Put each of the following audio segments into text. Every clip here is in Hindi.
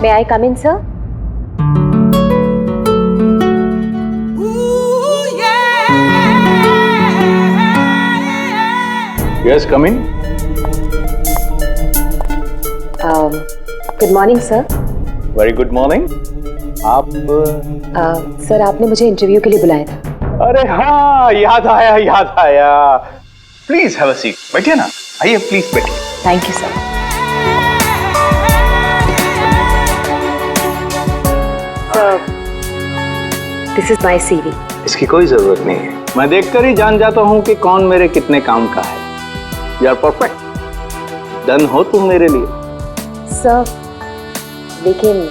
May I come in, sir? Yes, come in. Good morning, sir. Very good morning. आप सर आपने मुझे इंटरव्यू के लिए बुलाया था। अरे हाँ, याद आया। Please have a seat. बैठिए ना, आइए प्लीज बैठिए। Thank you sir. This is my CV. इसकी कोई जरूरत नहीं है, मैं देखकर ही जान जाता हूँ कि कौन मेरे कितने काम का है। यू आर परफेक्ट, डन हो तुम मेरे लिए। सर लेकिन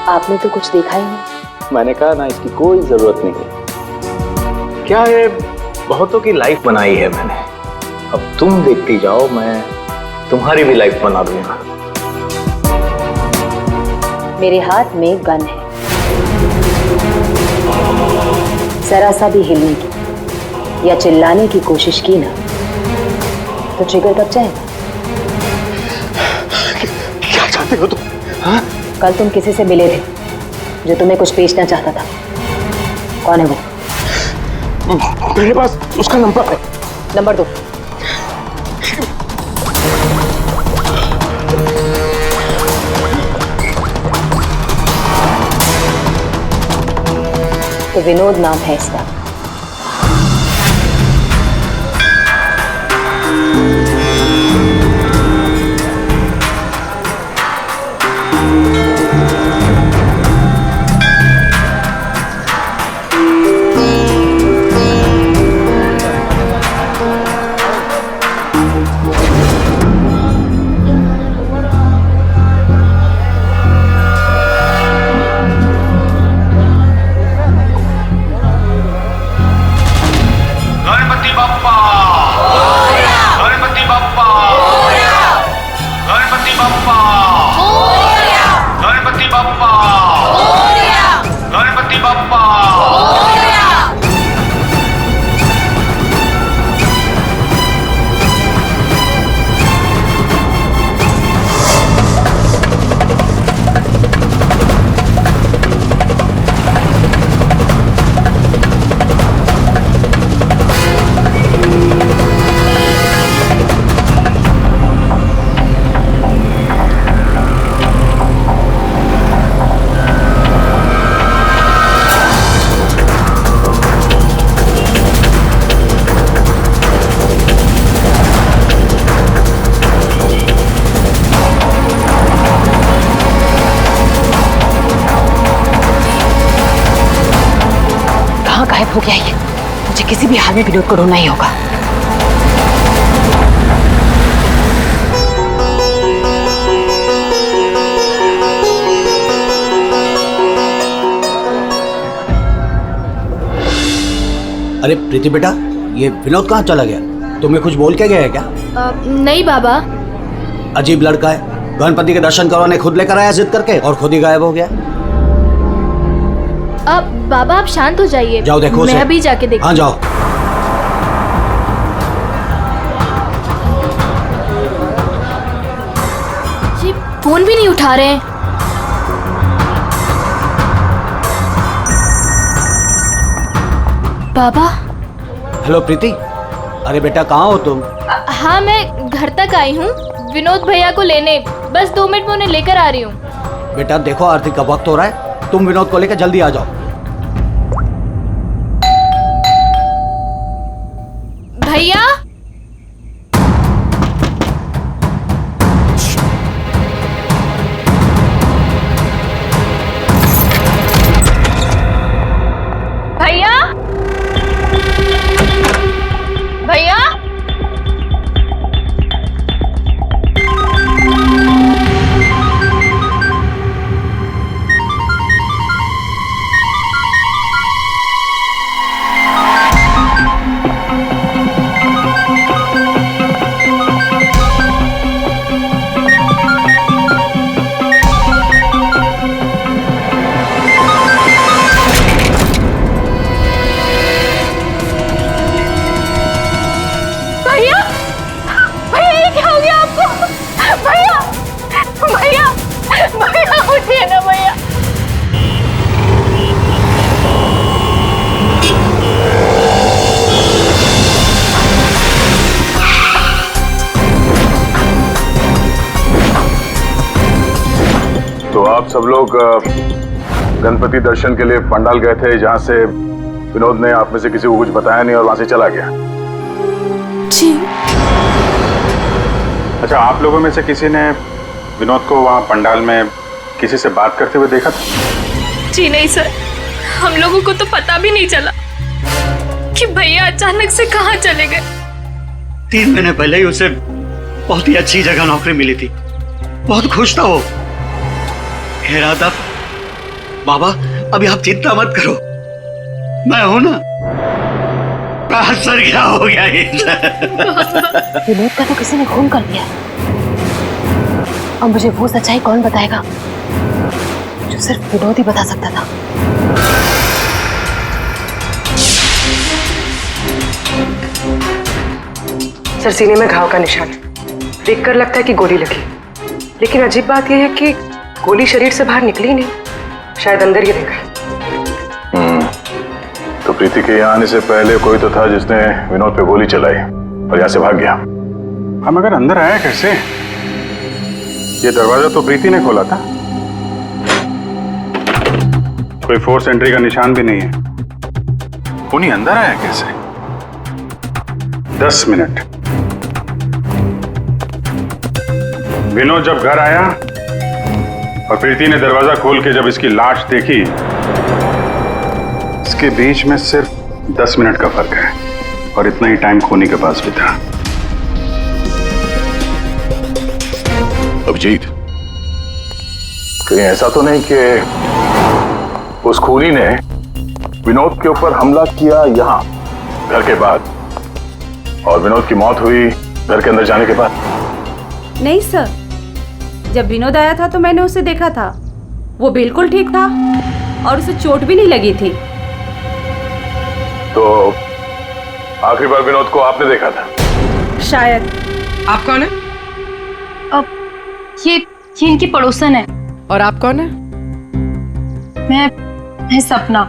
आपने तो कुछ देखा ही नहीं। मैंने कहा ना, इसकी कोई जरूरत नहीं है। क्या है, बहुतों की लाइफ बनाई है मैंने, अब तुम देखती जाओ, मैं तुम्हारी भी लाइफ बना दूंगा। मेरे हाथ में गन है, जरा सा भी हिलने की या चिल्लाने की कोशिश की ना तो ट्रिगर कब जाएगा। क्या चाहते हो तुम? हाँ? कल तुम किसी से मिले थे जो तुम्हें कुछ बेचना चाहता था, कौन है वो? मेरे पास उसका नंबर है। नंबर दो। तो विनोद नाम है इसका। गायब हो गया ये, मुझे किसी भी हाल में विनोद को ढूंढना ही होगा। अरे प्रीति बेटा, ये विनोद कहाँ चला गया? तुम्हें कुछ बोल के गया है क्या? नहीं बाबा। अजीब लड़का है, गणपति के दर्शन करवाने खुद लेकर आया जिद करके और खुद ही गायब हो गया। अब बाबा आप शांत हो जाइए। जाओ देखो, मैं अभी जाके देखती। हाँ जाओ। जी फोन भी नहीं उठा रहे हैं। बाबा। हेलो प्रीति, अरे बेटा कहाँ हो तुम? हाँ मैं घर तक आई हूँ, विनोद भैया को लेने। बस 2 मिनट में उन्हें लेकर आ रही हूँ। बेटा देखो आरती का वक्त हो रहा है, तुम विनोद को लेकर जल्दी आ जाओ। भैया। भैया। भैया। तो आप सब लोग गणपति दर्शन के लिए पंडाल गए थे, जहां से विनोद ने आप में से किसी को कुछ बताया नहीं और वहां से चला गया। जी। अच्छा, आप लोगों में से किसी ने विनोद को वहां पंडाल में किसी से बात करते हुए देखा था? जी नहीं सर, हम लोगों को तो पता भी नहीं चला कि भैया अचानक से कहाँ चले गए। 3 महीने पहले ही उसे बहुत ही अच्छी जगह नौकरी मिली थी, बहुत खुश था वो। कह रहा था बाबा अभी आप चिंता मत करो, मैं हूं ना। सर क्या हो गया विनोद का तो किसी ने खून कर दिया। अब मुझे वो सच्चाई कौन बताएगा जो सिर्फ विनोद ही बता सकता था। सर, सीने में घाव का निशान है। देखकर लगता है कि गोली लगी, लेकिन अजीब बात यह है कि गोली शरीर से बाहर निकली नहीं, शायद अंदर ही रह गई। तो प्रीति के यहाँ आने से पहले कोई तो था जिसने विनोद पे गोली चलाई और यहाँ से भाग गया। हम अगर अंदर आया कैसे? ये दरवाजा तो प्रीति ने खोला था, कोई फोर्स एंट्री का निशान भी नहीं है। उन्हीं अंदर आया कैसे? 10 मिनट। विनोद जब घर आया और प्रीति ने दरवाजा खोल के जब इसकी लाश देखी, इसके बीच में सिर्फ 10 मिनट का फर्क है और इतना ही टाइम खूनी के पास भी था। अभिजीत, कहीं ऐसा तो नहीं कि उस खूनी ने विनोद के ऊपर हमला किया यहाँ घर के बाद और विनोद की मौत हुई घर के अंदर जाने के बाद? नहीं सर, जब विनोद आया था तो मैंने उसे देखा था, वो बिल्कुल ठीक था और उसे चोट भी नहीं लगी थी। तो आखिरी बार विनोद को आपने देखा था? शायद। आप कौन है? अब ये इनकी पड़ोसन है। और आप कौन है? मैं सपना,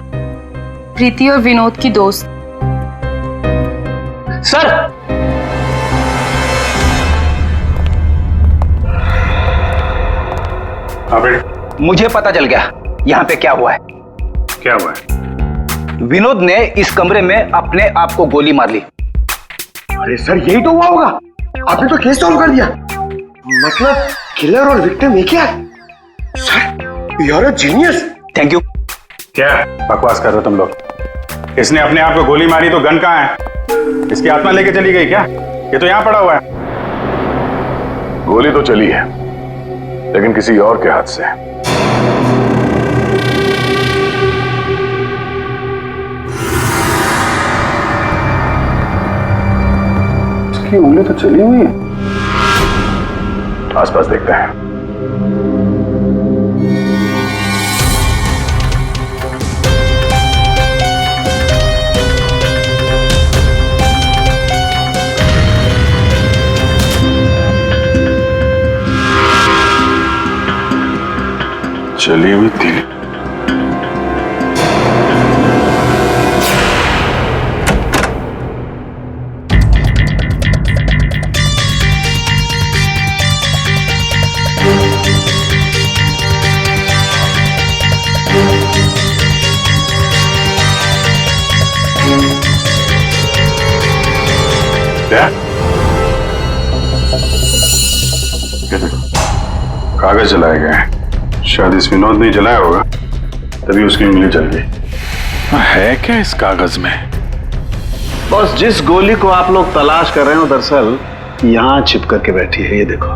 प्रीति और विनोद की दोस्त। सर मुझे पता चल गया यहाँ पे क्या हुआ है। क्या हुआ है? विनोद ने इस कमरे में अपने आप को गोली मार ली। अरे सर यही तो हुआ होगा, आपने तो केस सॉल्व कर दिया। मतलब किलर और विक्टिम एक ही है। Sir you are a genius. Thank you. क्या बकवास कर रहे हो तुम लोग? इसने अपने आप को गोली मारी तो गन कहाँ है? इसकी आत्मा लेके चली गई क्या? ये तो यहाँ पड़ा हुआ है। गोली तो चली है लेकिन किसी और के हाथ से। इसकी उंगली तो चली हुई है। आसपास देखते हैं। चली हुई थी। क्या? कागज जलाए गए हैं। शायद इस विनोद ने जलाया होगा, तभी उसकी उंगली जल गई। है क्या इस कागज में? बस जिस गोली को आप लोग तलाश कर रहे हो दरअसल यहाँ छिप करके बैठी है। ये देखो,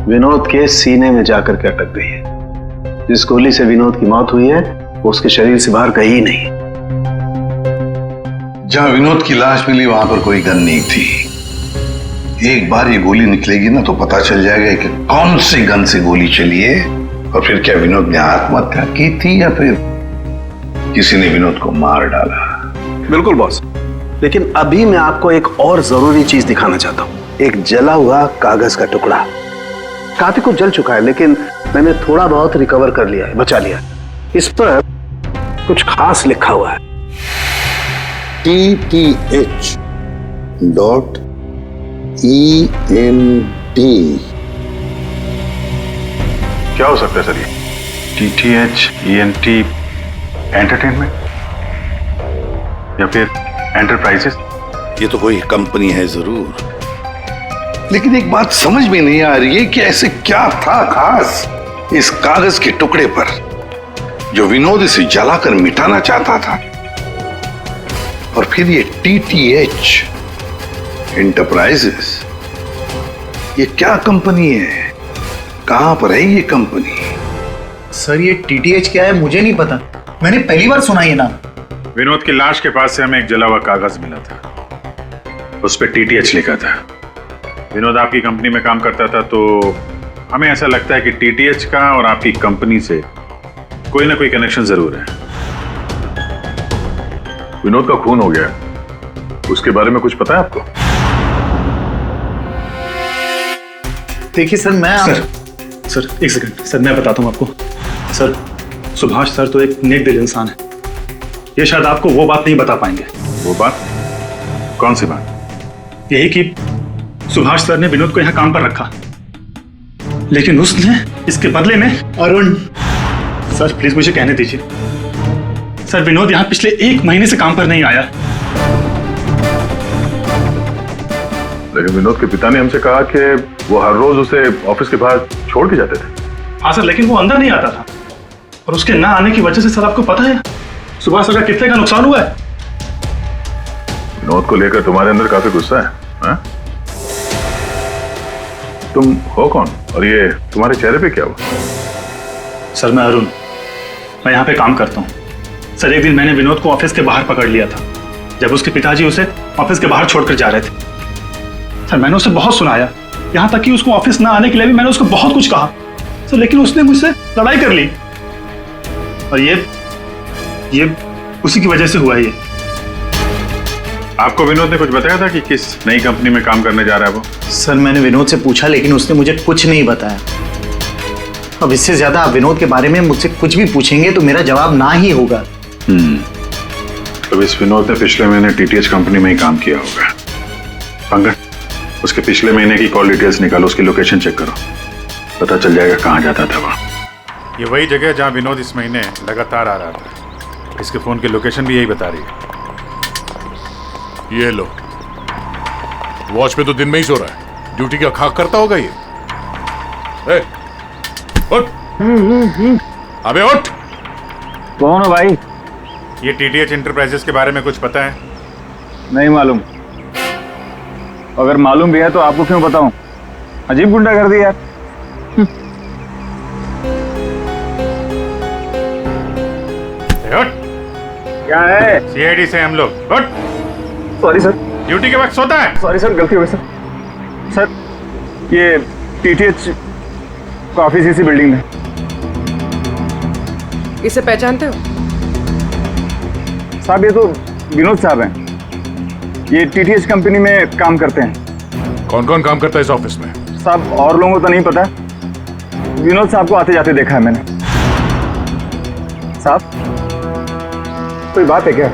विनोद के सीने में जाकर के अटक गई है। जिस गोली से विनोद की मौत हुई है वो उसके शरीर से बाहर कहीं नहीं। जहां विनोद की लाश मिली वहां पर कोई गन नहीं थी। एक बार ये गोली निकलेगी ना तो पता चल जाएगा कि कौन सी गन से गोली चली है और फिर क्या विनोद ने आत्महत्या की थी या फिर किसी ने विनोद को मार डाला। बिल्कुल बॉस, लेकिन अभी मैं आपको एक और जरूरी चीज दिखाना चाहता हूँ। एक जला हुआ कागज का टुकड़ा। काफी कुछ जल चुका है लेकिन मैंने थोड़ा बहुत रिकवर कर लिया है, बचा लिया। इस पर कुछ खास लिखा हुआ है। TTH.END क्या हो सकता है सर ये? TTH ENT एंटरटेनमेंट या फिर एंटरप्राइजेस? ये तो कोई कंपनी है जरूर, लेकिन एक बात समझ में नहीं आ रही है कि ऐसे क्या था खास इस कागज के टुकड़े पर जो विनोद इसे जलाकर मिटाना चाहता था। और फिर ये TTH एंटरप्राइजेस, ये क्या कंपनी है? कहां पर है ये कंपनी? सर ये TTH क्या है मुझे नहीं पता, मैंने पहली बार सुना ये नाम। विनोद की लाश के पास से हमें एक जला हुआ कागज मिला था, उस पर TTH लिखा था। विनोद आपकी कंपनी में काम करता था, तो हमें ऐसा लगता है कि TTH का और आपकी कंपनी से कोई ना कोई कनेक्शन जरूर है। विनोद का खून हो गया, उसके बारे में कुछ पता है आपको? देखिए सर मैं सर एक सेकंड सर, मैं बताता हूँ आपको। सर सुभाष सर तो एक नेक दिल इंसान है, ये शायद आपको वो बात नहीं बता पाएंगे। वो बात? कौन सी बात? यही कि सुभाष सर ने विनोद को यहाँ काम पर रखा, लेकिन उसने इसके बदले में अरुण। सर प्लीज मुझे कहने दीजिए। सर विनोद यहाँ पिछले 1 महीने से काम पर नहीं आया। लेकिन विनोद के पिता ने हमसे कहा कि वो हर रोज उसे ऑफिस के बाहर छोड़ के जाते थे। हाँ सर, लेकिन वो अंदर नहीं आता था, और उसके ना आने की वजह से सर आपको पता है सुभाष सर का कितने का नुकसान हुआ है। विनोद को लेकर तुम्हारे अंदर काफी गुस्सा है, हाँ? तुम हो कौन और ये तुम्हारे चेहरे पे क्या हुआ? सर मैं अरुण, मैं यहाँ पे काम करता हूँ। सर एक दिन मैंने विनोद को ऑफिस के बाहर पकड़ लिया था, जब उसके पिताजी उसे ऑफिस के बाहर छोड़कर जा रहे थे। सर मैंने उसे बहुत सुनाया, यहाँ तक कि उसको ऑफिस ना आने के लिए भी मैंने उसको बहुत कुछ कहा सर, लेकिन उसने मुझसे लड़ाई कर ली, और ये उसी की वजह से हुआ है ये। आपको विनोद ने कुछ बताया था कि किस नई कंपनी में काम करने जा रहा है वो? सर मैंने विनोद से पूछा, लेकिन उसने मुझे कुछ नहीं बताया। अब इससे ज्यादा आप विनोद के बारे में मुझसे कुछ भी पूछेंगे तो मेरा जवाब ना ही होगा। तो इस विनोद ने पिछले महीने TTH कंपनी में ही काम किया होगा। पंकज, उसके पिछले महीने की कॉल डिटेल्स निकालो, उसकी लोकेशन चेक करो, पता चल जाएगा कहाँ जाता था वह। ये वही जगह जहाँ विनोद इस महीने लगातार आ रहा था। इसके फोन की लोकेशन भी यही बता रही है। ये लो, वॉच पे तो दिन में ही सो रहा है, ड्यूटी का खाक करता होगा ये। ए, उठ, अबे उठ। कौन हो भाई? ये TTH एंटरप्राइजेस के बारे में कुछ पता है? नहीं मालूम। अगर मालूम भी है तो आपको क्यों बताऊं? अजीब गुंडा कर दिया यार। उठ। क्या है? CID से हम लोग। उठ। Sorry sir. ड्यूटी के वक्त सोता है? सॉरी सर, गलती हो गई सर। सर ये TTH का ऑफिस इसी बिल्डिंग में। इसे पहचानते हो? साहब ये तो विनोद साहब हैं, ये TTH कंपनी में काम करते हैं। कौन कौन काम करता है इस ऑफिस में? साहब और लोगों को तो नहीं पता, विनोद साहब को आते जाते देखा है मैंने। साहब कोई बात है क्या?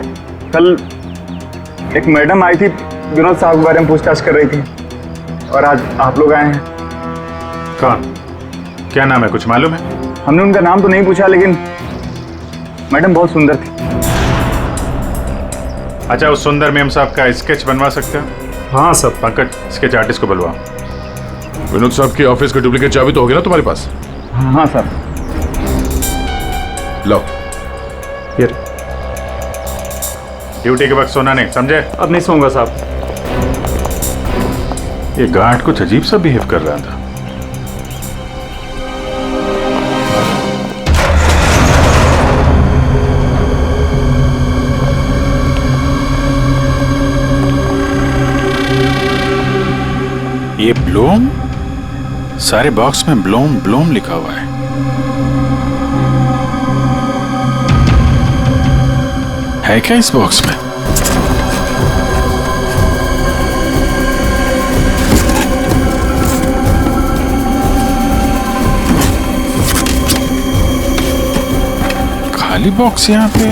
कल एक मैडम आई थी, विनोद साहब के बारे में पूछताछ कर रही थी, और आज आप लोग आए हैं। कौन? क्या नाम है, कुछ मालूम है? हमने उनका नाम तो नहीं पूछा, लेकिन मैडम बहुत सुंदर थी। अच्छा, उस सुंदर मैम साहब का स्केच बनवा सकते हो? हाँ सर। पंकज, स्केच आर्टिस्ट को बुलवाओ। विनोद साहब की ऑफिस की डुप्लीकेट चाबी तो होगी ना तुम्हारे पास? हाँ सर। लो ये ड्यूटी के वक्त सोना नहीं, समझे? अब नहीं सोऊंगा साहब। ये गार्ड कुछ अजीब सा बिहेव कर रहा था। ये ब्लूम, सारे बॉक्स में ब्लूम ब्लूम लिखा हुआ है। है क्या इस बॉक्स में? खाली बॉक्स यहाँ पे।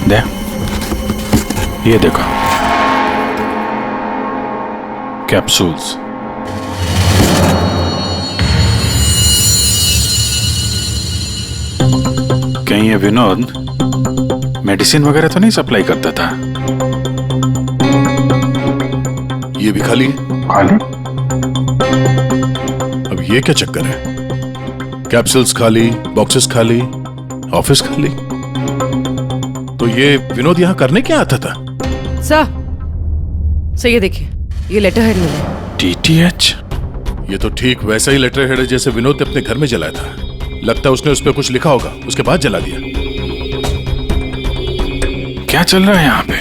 दे, ये देखो, कैप्सूल्स। कहीं ये विनोद मेडिसिन वगैरह तो नहीं सप्लाई करता था? ये भी खाली है। खाली? अब ये क्या चक्कर है? कैप्सूल्स खाली, बॉक्सेस खाली, ऑफिस खाली। तो ये विनोद यहाँ करने क्या आता था? सर ये देखिए, ये लेटर हेड मिला। DTH? ये तो ठीक वैसा ही लेटर हेड है जैसे विनोद ने अपने घर में जलाया था। लगता है उसने उस पर कुछ लिखा होगा, उसके बाद जला दिया। क्या चल रहा है यहाँ पे?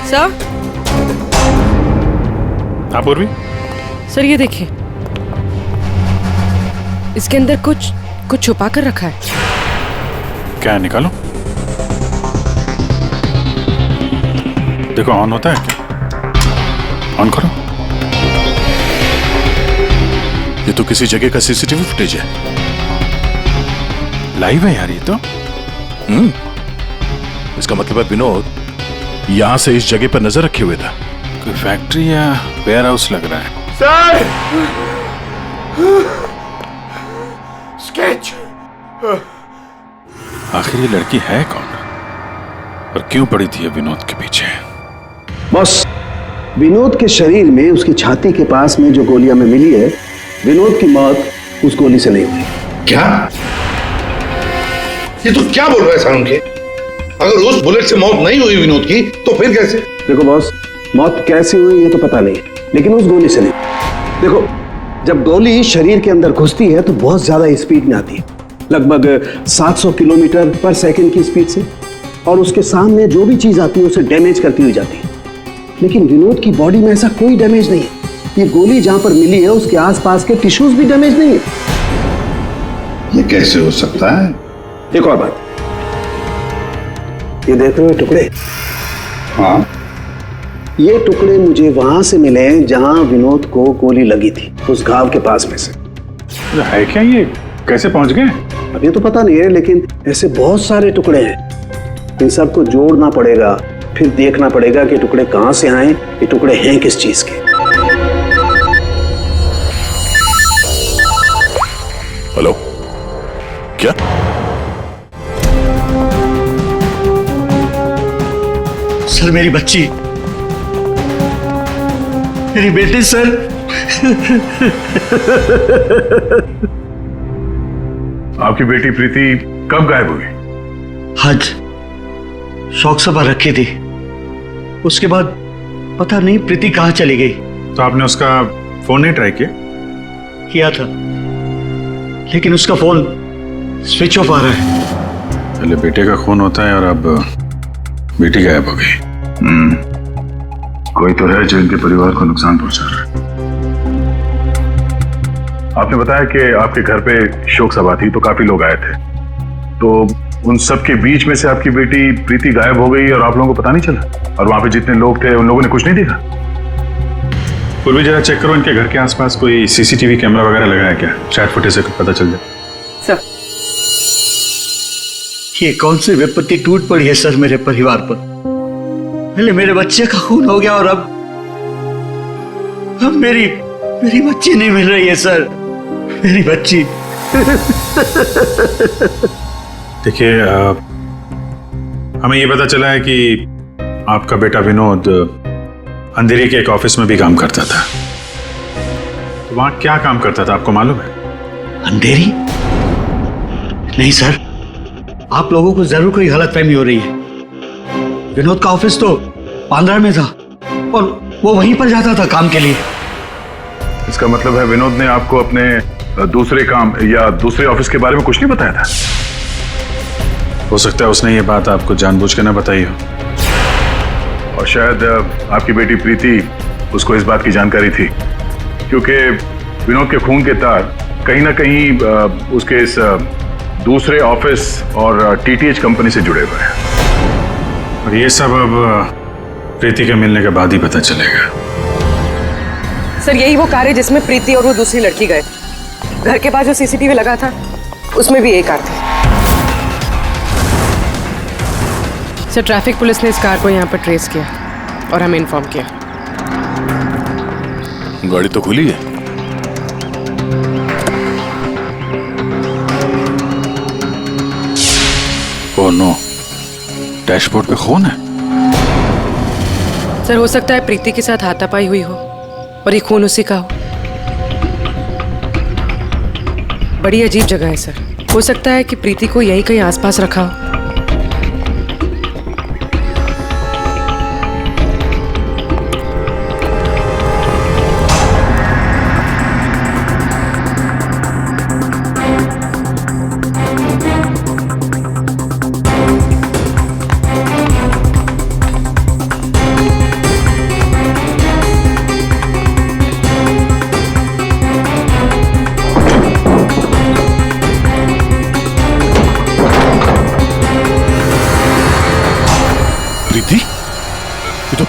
सर? हाँ पूर्वी? सर ये देखिए, इसके अंदर कुछ छुपा कर रखा है। क्या है, निकालो। देखो ऑन होता है क्या? ऑन करो। ये तो किसी जगह का सीसीटीवी फुटेज है। लाइव है यार ये तो। इसका मतलब है विनोद यहां से इस जगह पर नजर रखे हुए था। कोई फैक्ट्री या वेयर हाउस लग रहा है। सर! स्केच! आखिर ये लड़की है कौन और क्यों पड़ी थी विनोद के पीछे? बस विनोद के शरीर में उसकी छाती के पास में जो गोलियां में मिली है, विनोद की मौत उस गोली से नहीं हुई। क्या? ये तो क्या बोल रहा है सारुण के? अगर उस बुलेट से मौत नहीं हुई विनोद की तो फिर कैसे? देखो बॉस, मौत कैसे हुई ये तो पता नहीं, लेकिन उस गोली से नहीं। देखो, जब गोली शरीर के अंदर घुसती है तो बहुत ज्यादा स्पीड में आती है, लगभग 700 किलोमीटर पर सेकंड की स्पीड से, और उसके सामने जो भी चीज आती है उसे डैमेज करती हुई जाती है। लेकिन विनोद की बॉडी में ऐसा कोई डैमेज नहीं है। ये गोली जहां पर मिली है उसके आसपास के टिश्यूज भी डैमेज नहीं है। ये कैसे हो सकता है? एक और बात, ये देख रहे हो टुकड़े? हाँ, ये टुकड़े मुझे वहां से मिले जहां विनोद को गोली लगी थी, उस घाव के पास में से। है क्या ये? कैसे पहुंच गए? अब ये तो पता नहीं है, लेकिन ऐसे बहुत सारे टुकड़े हैं। इन सबको जोड़ना पड़ेगा, फिर देखना पड़ेगा कि टुकड़े कहां से आए, ये टुकड़े हैं किस चीज के। हेलो, क्या? सर मेरी बच्ची, मेरी बेटी सर। आपकी बेटी प्रीति कब गायब हुई? आज शौक सभा रखी थी, उसके बाद पता नहीं प्रीति कहां चली गई। तो आपने उसका फोन नहीं ट्राई किया? किया था, लेकिन उसका फोन स्विच ऑफ आ रहा है। पहले बेटे का खून होता है और अब बेटी गायब हो गई। कोई तो है जो इनके परिवार को नुकसान पहुंचा रहा है। आपने बताया कि आपके घर पे शोक सभा थी तो काफी लोग आए थे, तो उन सब के बीच में से आपकी बेटी प्रीति गायब हो गई और आप लोगों को पता नहीं चला? और वहां पे जितने लोग थे उन लोगों ने कुछ नहीं देखा? पूर्वी जरा चेक करो इनके घर के आसपास कोई सीसीटीवी कैमरा वगैरह लगा है क्या? शायद फुटेज से पता चल जाए। सर, ये कौन सी विपत्ति टूट पड़ी है सर मेरे परिवार पर? पहले मेरे बच्चे का खून हो गया और अब मेरी बच्ची नहीं मिल रही है सर, मेरी बच्ची। देखिए, हमें ये पता चला है कि आपका बेटा विनोद अंधेरी के एक ऑफिस में भी काम करता था। तो वहां क्या काम करता था आपको मालूम है? अंधेरी? नहीं सर, आप लोगों को जरूर कोई गलतफहमी हो रही है। विनोद का ऑफिस तो बांद्रा में था और वो वहीं पर जाता था काम के लिए। इसका मतलब है विनोद ने आपको अपने दूसरे काम या दूसरे ऑफिस के बारे में कुछ नहीं बताया था? हो सकता है उसने ये बात आपको जानबूझ के ना बताई हो, और शायद आपकी बेटी प्रीति उसको इस बात की जानकारी थी, क्योंकि विनोद के खून के तार कहीं ना कहीं उसके इस दूसरे ऑफिस और टीटीएच कंपनी से जुड़े हुए हैं। और ये सब अब प्रीति के मिलने के बाद ही पता चलेगा। सर यही वो कार है जिसमें प्रीति और वो दूसरी लड़की गए। घर के पास जो सीसीटीवी लगा था उसमें भी एक कार थी। सर ट्रैफिक पुलिस ने इस कार को यहाँ पर ट्रेस किया और हमें इन्फॉर्म किया। गाड़ी तो खुली है। ओह नो, डैशबोर्ड पे खून है। सर हो सकता है प्रीति के साथ हाथापाई हुई हो और ये खून उसी का हो। बड़ी अजीब जगह है सर, हो सकता है कि प्रीति को यहीं कहीं आसपास रखा हो।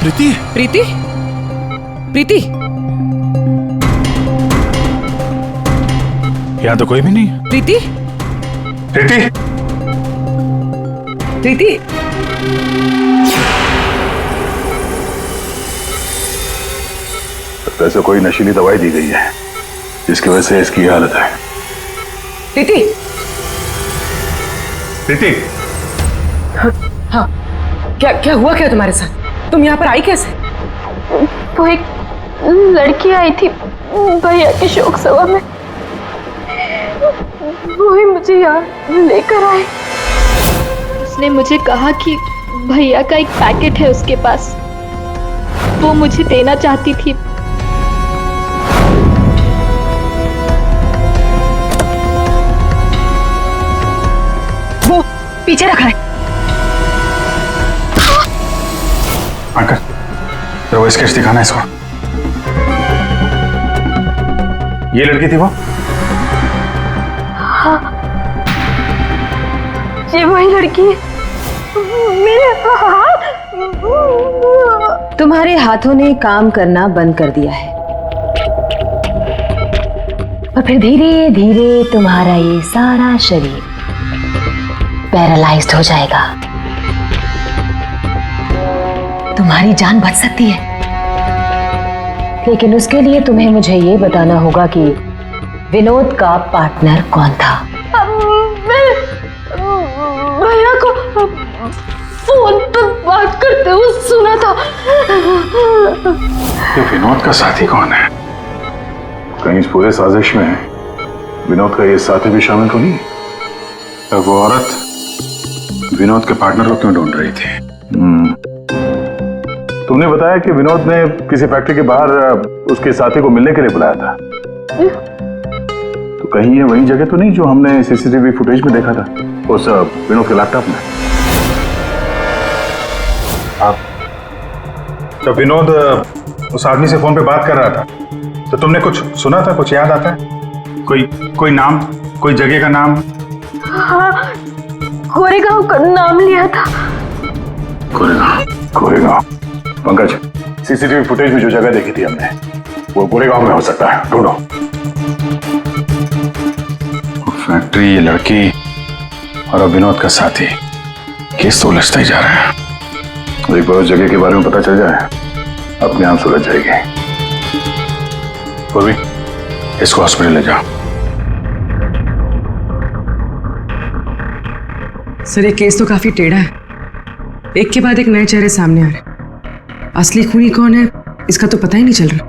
प्रीति? प्रीति? प्रीति? यहाँ तो कोई भी नहीं। प्रीति? प्रीति? प्रीति? वैसे कोई नशीली दवाई दी गई है जिसकी वजह से इसकी हालत है। प्रीति? प्रीति? हाँ, क्या हुआ क्या तुम्हारे साथ? तुम यहाँ पर आई कैसे? वो एक लड़की आई थी भैया के शोक सभा में, वो ही मुझे यहाँ लेकर आई। उसने मुझे कहा कि भैया का एक पैकेट है उसके पास, वो मुझे देना चाहती थी। वो पीछे रखा है। अंकल, तो वो स्केच दिखाना इसको। ये लड़की थी वो? हाँ, ये वही लड़की है। मेरे हाथ। तुम्हारे हाथों ने काम करना बंद कर दिया है और फिर धीरे धीरे तुम्हारा ये सारा शरीर पैरालाइज्ड हो जाएगा। तुम्हारी जान बच सकती है, लेकिन उसके लिए तुम्हें मुझे ये बताना होगा कि विनोद का पार्टनर कौन था। भैया को फोन पर बात करते हुए सुना था। ये विनोद का साथी कौन है? कहीं इस पूरे साजिश में विनोद का ये साथी भी शामिल तो नहीं? तो वो औरत विनोद के पार्टनर को क्यों ढूंढ रही थी? तुमने बताया कि विनोद ने किसी फैक्ट्री के बाहर उसके साथी को मिलने के लिए बुलाया था, तो कहीं ये वही जगह तो नहीं जो हमने सीसीटीवी फुटेज में देखा था उस विनोद के लैपटॉप में? तो विनोद उस आदमी से फोन पे बात कर रहा था, तो तुमने कुछ सुना था? कुछ याद आता है? कोई नाम, कोई जगह का नाम? हाँ, कोरेगांव का नाम लिया था। कोरेगांव। पंकज, सीसीटीवी फुटेज में जो जगह देखी थी हमने वो कोरेगांव में हो सकता है, ढूंढो। फैक्ट्री, ये लड़की और अब विनोद का साथी, केस तो उलझता ही जा रहा है। एक बार उस जगह के बारे में पता चल जाए, अपने आप सुलझ जाएगी। पूर्वी, इसको हॉस्पिटल ले जाओ। सर ये केस तो काफी टेढ़ा है, एक के बाद एक नए चेहरे सामने आ रहे। असली खूनी कौन है इसका तो पता ही नहीं चल रहा।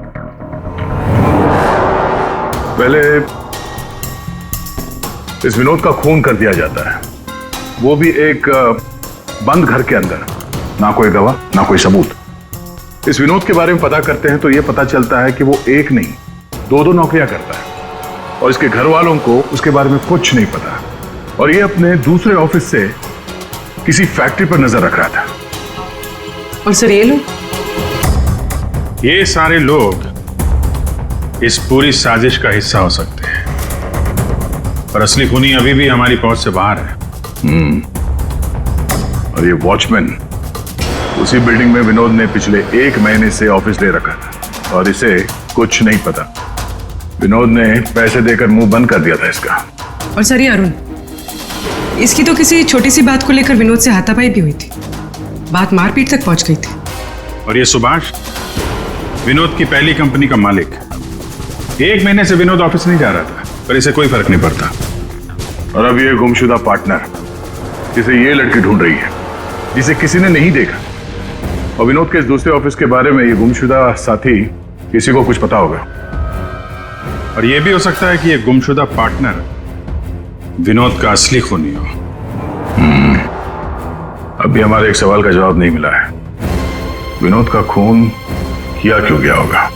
पहले इस विनोद का खून कर दिया जाता है, वो भी एक बंद घर के अंदर, ना कोई गवाह ना कोई सबूत। इस विनोद के बारे में पता करते हैं तो यह पता चलता है कि वो एक नहीं दो नौकरियां करता है और इसके घर वालों को उसके बारे में कुछ नहीं पता, और ये अपने दूसरे ऑफिस से किसी फैक्ट्री पर नजर रख रहा था। और सर ये लोग, ये सारे लोग इस पूरी साजिश का हिस्सा हो सकते हैं, पर असली खूनी अभी भी हमारी पहुंच से बाहर है। और ये वॉचमैन उसी बिल्डिंग में विनोद ने पिछले 1 महीने से ऑफिस ले रखा था और इसे कुछ नहीं पता। विनोद ने पैसे देकर मुंह बंद कर दिया था इसका। और सर ये अरुण, इसकी तो किसी छोटी सी बात को लेकर विनोद से हाथापाई भी हुई थी। बात मारपीट तक पहुंच गई थी। और ये सुभाष विनोद की पहली कंपनी का मालिक। 1 महीने से विनोद ऑफिस नहीं जा रहा था, पर इसे कोई फर्क नहीं पड़ता। और अब ये गुमशुदा पार्टनर जिसे ये लड़की ढूंढ रही है, जिसे किसी ने नहीं देखा, और विनोद के इस दूसरे ऑफिस के बारे में ये गुमशुदा साथी किसी को कुछ पता होगा। और ये भी हो सकता है कि ये गुमशुदा पार्टनर विनोद का असली खूनी हो। अभी हमारे एक सवाल का जवाब नहीं मिला है, विनोद का खून किया क्यों गया होगा?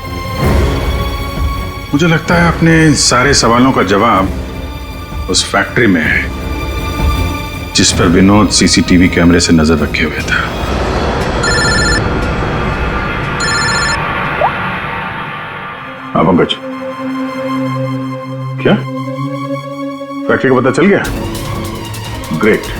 मुझे लगता है अपने सारे सवालों का जवाब उस फैक्ट्री में है जिस पर विनोद सीसीटीवी कैमरे से नजर रखे हुए था। हाँ पंकज, क्या फैक्ट्री का पता चल गया? ग्रेट।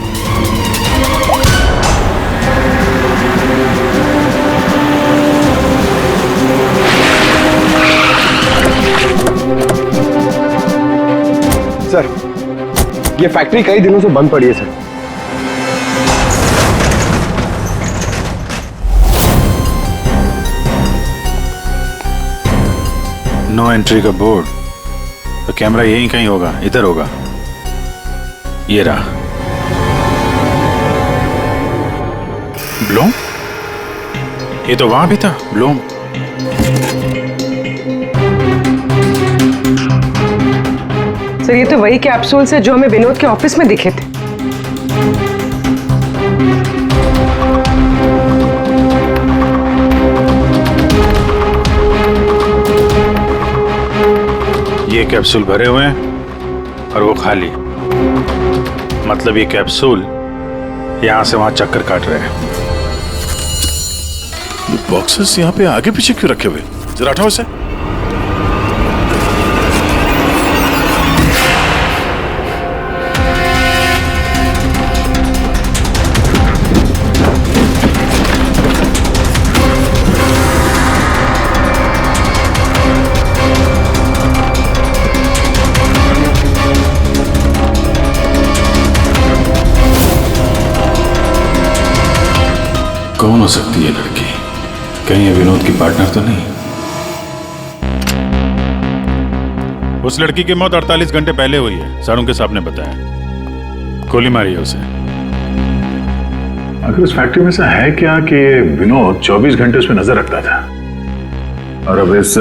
सर, ये फैक्ट्री कई दिनों से बंद पड़ी है सर। नो एंट्री का बोर्ड, तो कैमरा यहीं कहीं होगा, इधर होगा। ये रहा। ब्लूम? ये तो वहां भी था, ब्लूम। सर ये तो वही कैप्सूल्स है जो हमें विनोद के ऑफिस में दिखे थे। ये कैप्सूल भरे हुए हैं और वो खाली। मतलब ये कैप्सूल यहां से वहां चक्कर काट रहे हैं। ये बॉक्सेस यहाँ पे आगे पीछे क्यों रखे हुए? जरा हटाओ इसे। कौन हो सकती है लड़की? कहीं ये विनोद की पार्टनर तो नहीं? उस लड़की की मौत 48 घंटे पहले हुई है, सारों के साहब ने बताया। गोली मारी है उसे। आखिर उस फैक्ट्री में से है क्या कि विनोद 24 घंटे उसमें नजर रखता था, और अब इस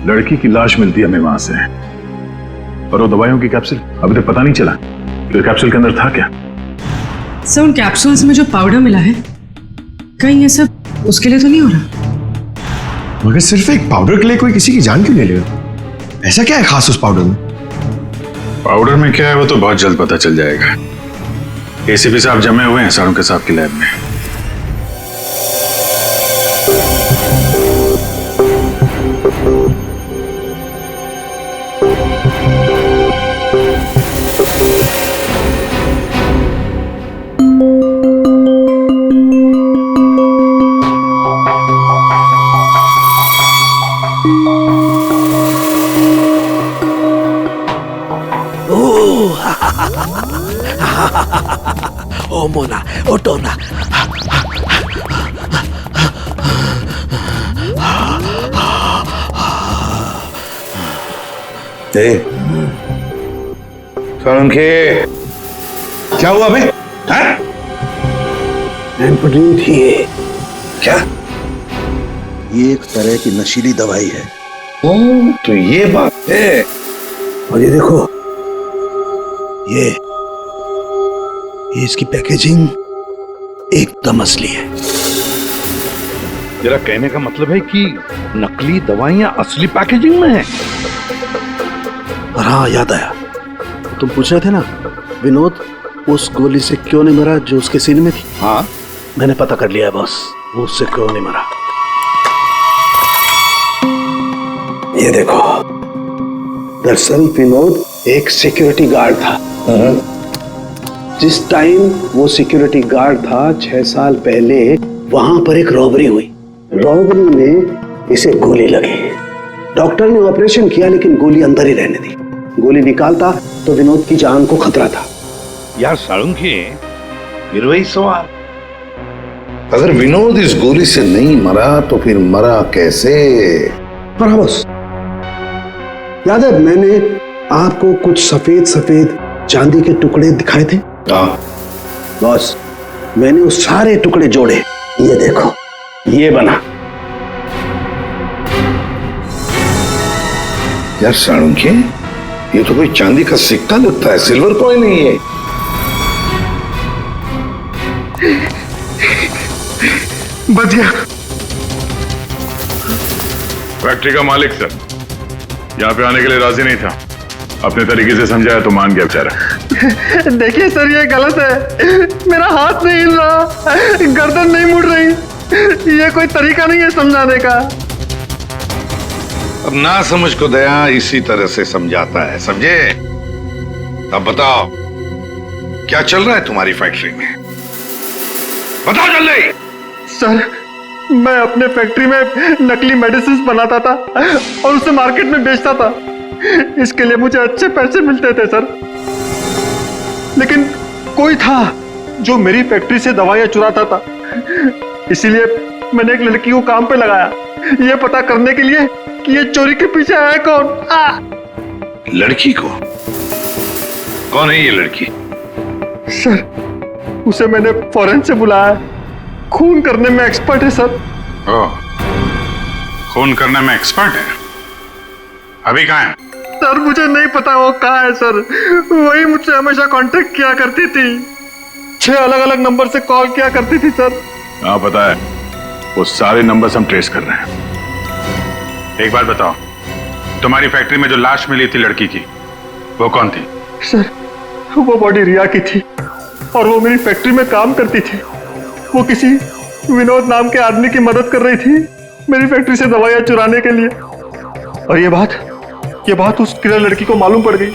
लड़की की लाश मिलती है हमें वहां से, और वो दवाइयों की कैप्सूल अभी तक पता नहीं चला कि कैप्सूल के अंदर था क्या। सर उन कैप्सूल्स में जो पाउडर मिला है, कहीं ये सब उसके लिए तो नहीं हो रहा? मगर सिर्फ एक पाउडर के लिए कोई किसी की जान क्यों ले लेगा? ऐसा क्या है खास उस पाउडर में? पाउडर में क्या है वो तो बहुत जल्द पता चल जाएगा। एसीपी साहब जमे हुए हैं सारों के साहब की लैब में। ओ मोना, ओ टोना। सोलंकी, क्या हुआ बे? एम्फेटामिन थी ये। क्या? ये एक तरह की नशीली दवाई है। तो ये बात है। और ये देखो, ये इसकी पैकेजिंग एकदम असली है। तेरा कहने का मतलब है कि नकली दवाइयां असली पैकेजिंग में हैं? और हाँ, याद आया, तुम पूछ रहे थे ना विनोद उस गोली से क्यों नहीं मरा जो उसके सीने में थी। हाँ, मैंने पता कर लिया है बॉस, वो उससे क्यों नहीं मरा। ये देखो, दरअसल विनोद एक सिक्योरिटी गार्ड था। जिस टाइम वो सिक्योरिटी गार्ड था 6 साल पहले वहां पर एक रॉबरी हुई। रॉबरी में इसे गोली लगी। डॉक्टर ने ऑपरेशन किया लेकिन गोली अंदर ही रहने दी। गोली निकालता तो विनोद की जान को खतरा था। यार साळुंखे, फिर वही सवाल, अगर विनोद इस गोली से नहीं मरा तो फिर मरा कैसे? पर हाँ बॉस, याद है मैंने आपको कुछ सफेद सफेद चांदी के टुकड़े दिखाए थे? हाँ बॉस, मैंने वो सारे टुकड़े जोड़े, ये देखो, ये बना। यार साणुंखे, ये तो कोई चांदी का सिक्का लगता है, सिल्वर कॉइन नहीं है। बच गया। फैक्ट्री का मालिक सर यहाँ पे आने के लिए राजी नहीं था। अपने तरीके से समझाया तो मान गया बेचारा। देखिए सर, ये गलत है। मेरा हाथ नहीं हिल रहा, गर्दन नहीं मुड़ रही। ये कोई तरीका नहीं है समझाने का। अब ना समझ को दया इसी तरह से समझाता है, समझे? अब बताओ क्या चल रहा है तुम्हारी फैक्ट्री में? बताओ जल्दी। सर, मैं अपने फैक्ट्री में नकली मेडिसिन बनाता था और उसे मार्केट में बेचता था। इसके लिए मुझे अच्छे पैसे मिलते थे सर। लेकिन कोई था जो मेरी फैक्ट्री से दवाइयां चुराता था। इसीलिए मैंने एक लड़की को काम पे लगाया, ये पता करने के लिए कि ये चोरी के पीछे है कौन। लड़की को? कौन है ये लड़की? सर, उसे मैंने फॉरेन से बुलाया। खून करने में एक्सपर्ट है सर। ओह, खून करने में एक्सपर्ट है? अभी कहाँ है? सर, मुझे नहीं पता वो कहाँ है सर। वही मुझसे हमेशा कांटेक्ट किया करती थी, 6 अलग अलग नंबर से कॉल किया करती थी सर। हाँ पता है, वो सारे नंबर्स हम ट्रेस कर रहे हैं। एक बात बताओ, तुम्हारी फैक्ट्री में जो लाश मिली थी लड़की की, वो कौन थी? सर, वो बॉडी रिया की थी और वो मेरी फैक्ट्री में काम करती थी। वो किसी विनोद नाम के आदमी की मदद कर रही थी मेरी फैक्ट्री से दवाइयां चुराने के लिए। और ये बात उस किलर लड़की को मालूम पड़ गई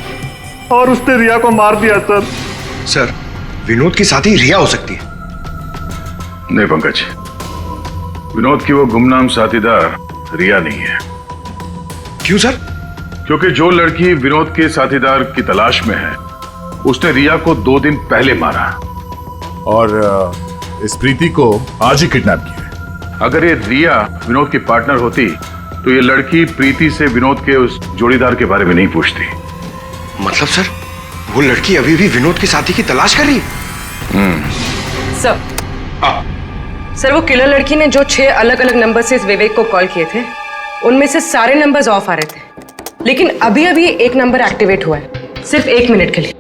और उसने रिया को मार दिया सर। सर, विनोद की साथी रिया हो सकती है। नहीं पंकज, विनोद की वो गुमनाम साथीदार रिया नहीं है। क्यों सर? क्योंकि जो लड़की विनोद के साथीदार की तलाश में है, उसने रिया को 2 दिन पहले मारा और इस प्रीति को आज ही किडनैप किया। अगर ये रिया विनोद की पार्टनर होती तो ये लड़की प्रीति से विनोद के उस जोड़ीदार के बारे में नहीं पूछती। मतलब सर, वो लड़की अभी भी विनोद के साथी की तलाश कर रही है? सर, वो किलर लड़की ने जो 6 अलग अलग नंबर से इस विवेक को कॉल किए थे, उनमें से सारे नंबर्स ऑफ आ रहे थे। लेकिन अभी अभी एक नंबर एक्टिवेट हुआ है, सिर्फ 1 मिनट के लिए।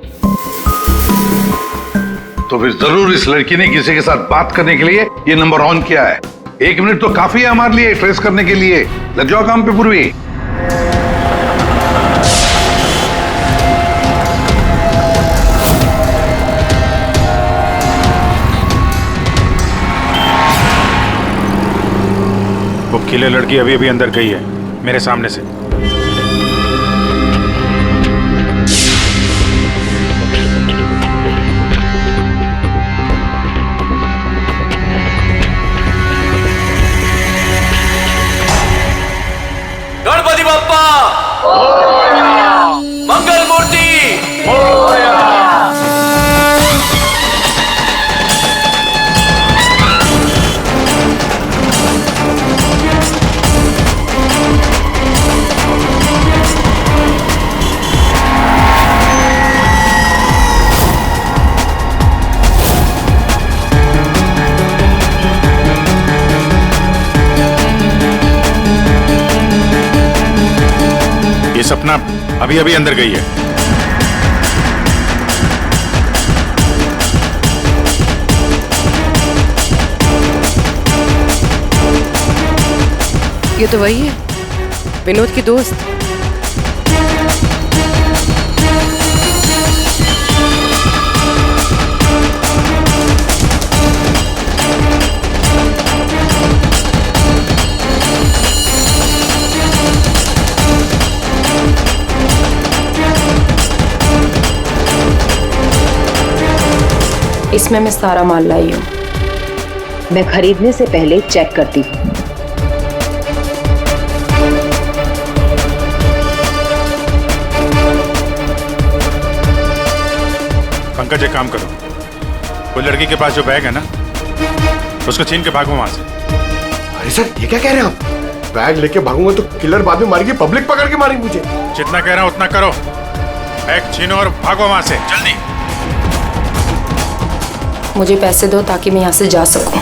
तो फिर जरूर इस लड़की ने किसी के साथ बात करने के लिए ये नंबर ऑन किया है। 1 मिनट तो काफी है हमारे लिए ट्रेस करने के लिए। लग जाओ काम पे पूर्वी। वो किले लड़की अभी अभी अंदर गई है, मेरे सामने से। गणपति बप्पा मंगल मूर्ति ये सपना अभी अभी अंदर गई है। ये तो वही है, विनोद की दोस्त। इसमें मैं सारा माल लाई हूँ। मैं खरीदने से पहले चेक करती हूँ। पंकज, एक काम करो, वो लड़की के पास जो बैग है ना, उसको छीन के भागो वहां से। अरे सर, ये क्या कह रहे हैं आप? बैग लेके भागूंगा तो किलर बाद में मारेगी, पब्लिक पकड़ के मारेगी मुझे। जितना कह रहा हूं उतना करो। बैग छीनो और भागो वहां से, जल्दी। मुझे पैसे दो ताकि मैं यहाँ से जा सकूं।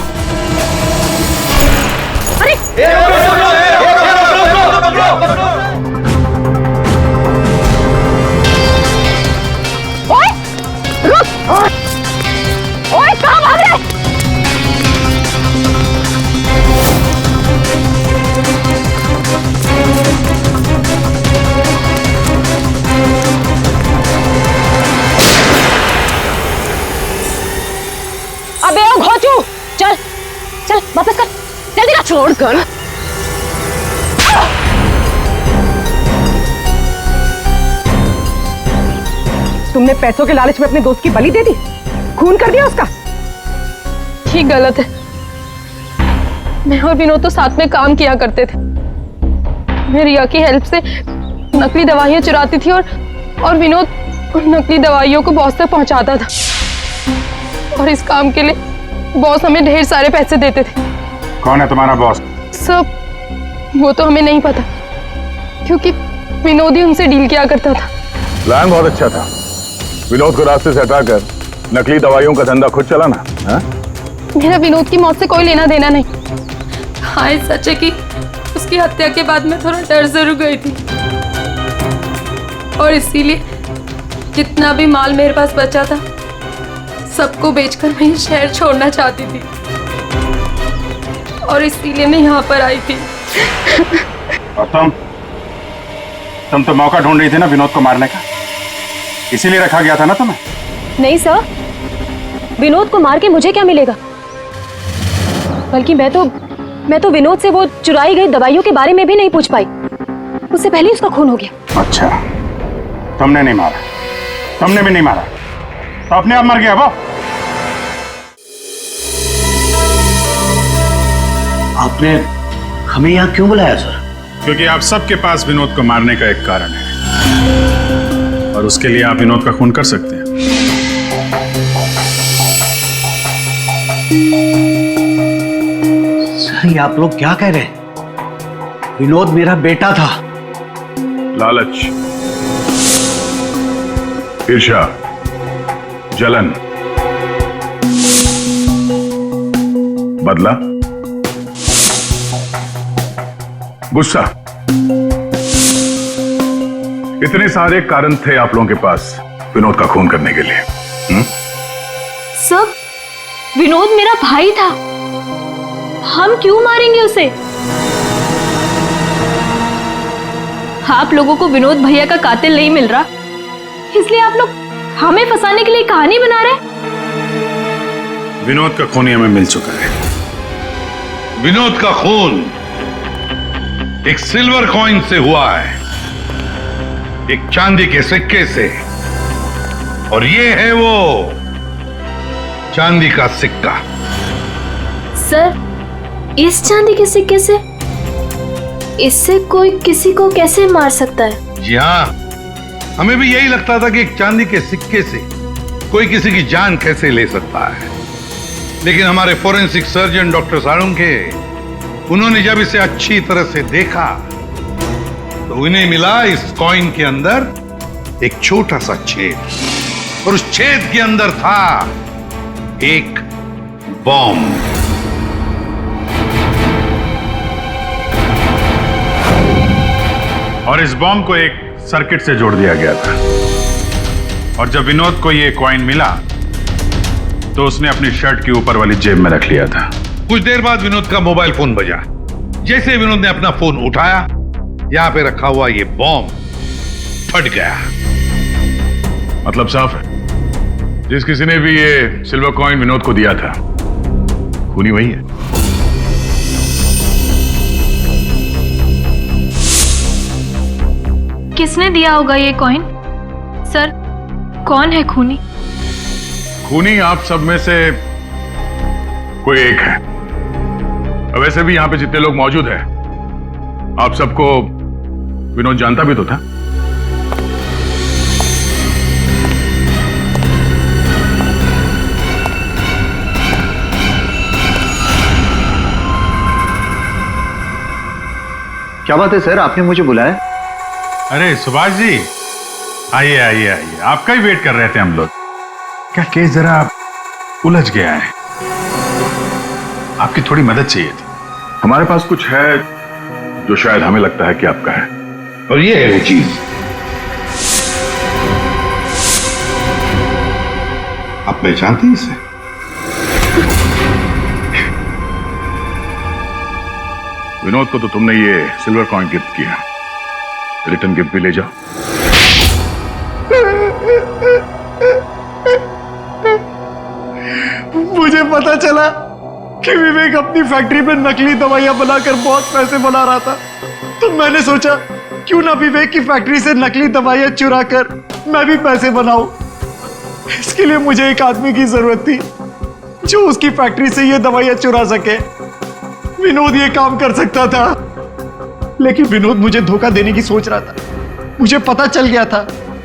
ओए, रुक! ओए, कहाँ भाग रहे? अबे ओ घोचू, चल चल वापस कर, जल्दी कर। छोड़ कर। तुमने पैसों के लालच में अपने दोस्त की बलि दे दी, खून कर दिया उसका। ये गलत है। मैं और विनोद तो साथ में काम किया करते थे। मैं रिया की हेल्प से नकली दवाइयां चुराती थी और विनोद उन नकली दवाइयों को बॉस तक पहुंचाता था। और इस काम के लिए बॉस हमें ढेर सारे पैसे देते थे। कौन है तुम्हारा बॉस? सब वो तो हमें नहीं पता, क्योंकि विनोद ही उनसे डील किया करता था। प्लान बहुत अच्छा था। विनोद को रास्ते से हटाकर नकली दवाइयों का धंधा खुद चलाना। हाँ? मेरा विनोद की मौत से कोई लेना देना नहीं। हाँ, सच है कि उसकी हत्या के बाद मैं थोड़ा डर जरूर गई थी, और इसीलिए जितना भी माल मेरे पास बचा था सबको बेचकर मैं ये शहर छोड़ना चाहती थी, और इसीलिए मैं यहाँ पर आई थी। और तुम तो मौका ढूंढ रही थी ना विनोद को मारने का, इसीलिए रखा गया था ना तुम्हें? नहीं सर, विनोद को मार के मुझे क्या मिलेगा? बल्कि मैं तो विनोद से वो चुराई गई दवाइयों के बारे में भी नहीं पूछ पाई। उससे पहले उसका खून हो गया। अच्छा, तुमने नहीं मारा, तुमने भी नहीं मारा, तो अपने आप मर गया वो। आपने हमें यहाँ क्यों बुलाया सर? क्योंकि आप सबके पास विनोद को मारने का एक कारण है, और उसके लिए आप विनोद का खून कर सकते हैं। सर, ये आप लोग क्या कह रहे हैं? विनोद मेरा बेटा था। लालच, ईर्ष्या, जलन, बदला, गुस्सा, इतने सारे कारण थे आप लोगों के पास विनोद का खून करने के लिए। सब विनोद मेरा भाई था, हम क्यों मारेंगे उसे? आप लोगों को विनोद भैया का कातिल नहीं मिल रहा, इसलिए आप लोग हमें फंसाने के लिए कहानी बना रहे हैं। विनोद का खून हमें मिल चुका है। विनोद का खून एक सिल्वर कॉइन से हुआ है, एक चांदी के सिक्के से, और ये है वो चांदी का सिक्का। सर, इस चांदी के सिक्के से? इससे कोई किसी को कैसे मार सकता है? जी हाँ, हमें भी यही लगता था कि एक चांदी के सिक्के से कोई किसी की जान कैसे ले सकता है, लेकिन हमारे फोरेंसिक सर्जन डॉक्टर साळुंखे, उन्होंने जब इसे अच्छी तरह से देखा तो उन्हें मिला इस कॉइन के अंदर एक छोटा सा छेद, और उस छेद के अंदर था एक बॉम्ब। और इस बॉम्ब को एक सर्किट से जोड़ दिया गया था, और जब विनोद को ये कॉइन मिला तो उसने अपनी शर्ट के ऊपर वाली जेब में रख लिया था। कुछ देर बाद विनोद का मोबाइल फोन बजा। जैसे विनोद ने अपना फोन उठाया, यहां पे रखा हुआ ये बॉम्ब फट गया। मतलब साफ है, जिस किसी ने भी ये सिल्वर कॉइन विनोद को दिया था, खूनी वही है। किसने दिया होगा ये कॉइन? सर, कौन है खूनी? खूनी आप सब में से कोई एक है। वैसे भी यहां पे जितने लोग मौजूद हैं, आप सबको विनोद जानता भी तो था। क्या बात है सर, आपने मुझे बुलाया? अरे सुभाष जी, आइए आइए आइए, आपका ही वेट कर रहे थे हम लोग। क्या केस जरा उलझ गया है, आपकी थोड़ी मदद चाहिए थी। हमारे पास कुछ है जो शायद हमें लगता है कि आपका है, और ये है वो चीज। आप पहचानते हैं इसे? विनोद को तो तुमने ये सिल्वर कॉइन गिफ्ट किया, रिटर्न गिफ्ट भी ले जाओ। मुझे पता चला कि विवेक अपनी फैक्ट्री में नकली दवाइयां बनाकर बहुत पैसे बना रहा था, तो मैंने सोचा क्यों ना विवेक की फैक्ट्री से नकली दवाइयां चुरा कर मैं भी पैसे बनाऊं। इसके लिए मुझे एक आदमी की जरूरत थी जो उसकी फैक्ट्री से ये दवाइयां चुरा सके। विनोद ये काम कर सकता था, लेकिन विनोद मुझे धोखा देने की सोच रहा था। मुझे पता चल गया था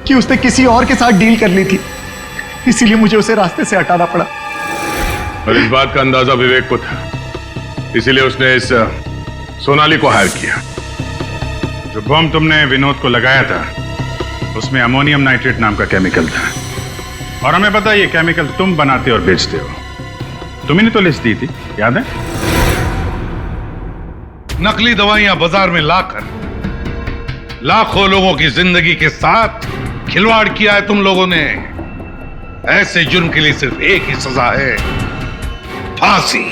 कि उसने किसी और के साथ डील कर ली थी, इसीलिए मुझे उसे रास्ते से हटाना पड़ा। और इस बात का अंदाजा विवेक को था, इसीलिए उसने इस सोनाली को हायर किया। जो बम तुमने विनोद को लगाया था उसमें अमोनियम नाइट्रेट नाम का केमिकल था, और हमें पता है ये केमिकल तुम बनाते और बेचते हो। तुम्ही ने तो लिस्ट दी थी, याद है? नकली दवाइयां बाजार में लाकर लाखों लोगों की जिंदगी के साथ खिलवाड़ किया है तुम लोगों ने। ऐसे जुर्म के लिए सिर्फ एक ही सजा है, फांसी।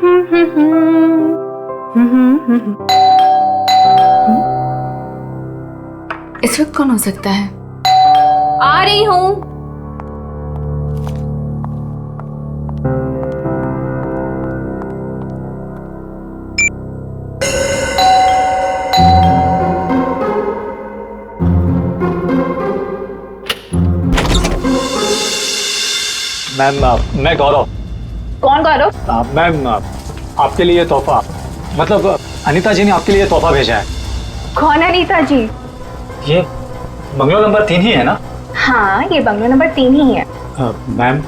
इस वक्त कौन हो सकता है? आ रही हूँ। मैम मैं गौरव। कौन गौरव? मैम आपके लिए तोहफा, मतलब अनीता जी ने आपके लिए तोहफा भेजा है। कौन अनीता जी? ये बंगलो नंबर 3 ही है ना? हाँ, ये बंगलो नंबर 3 ही है। मैम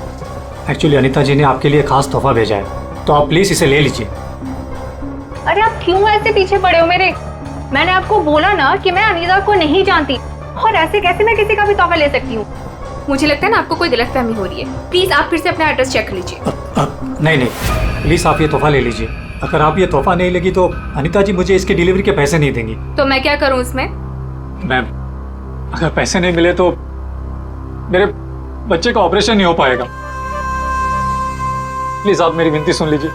एक्चुअली अनीता जी ने आपके लिए खास तोहफा भेजा है, तो आप प्लीज इसे ले लीजिए। अरे आप क्यों ऐसे पीछे पड़े हो मेरे? मैंने आपको बोला ना कि मैं अनीता को नहीं जानती, और ऐसे कैसे मैं किसी का भी तोहफा ले सकती हूँ? मुझे लगता है ना आपको कोई गलतफहमी हो रही है। प्लीज आप फिर से अपना एड्रेस चेक कर लीजिए। नहीं प्लीज आप ये तोहफा ले लीजिए। अगर आप ये तोहफा नहीं लेगी तो अनीता जी मुझे इसकी डिलीवरी के पैसे नहीं देंगी। तो मैं क्या करूँ इसमें? मैम अगर पैसे नहीं मिले तो मेरे बच्चे का ऑपरेशन नहीं हो पाएगा। प्लीज आप मेरी विनती सुन लीजिए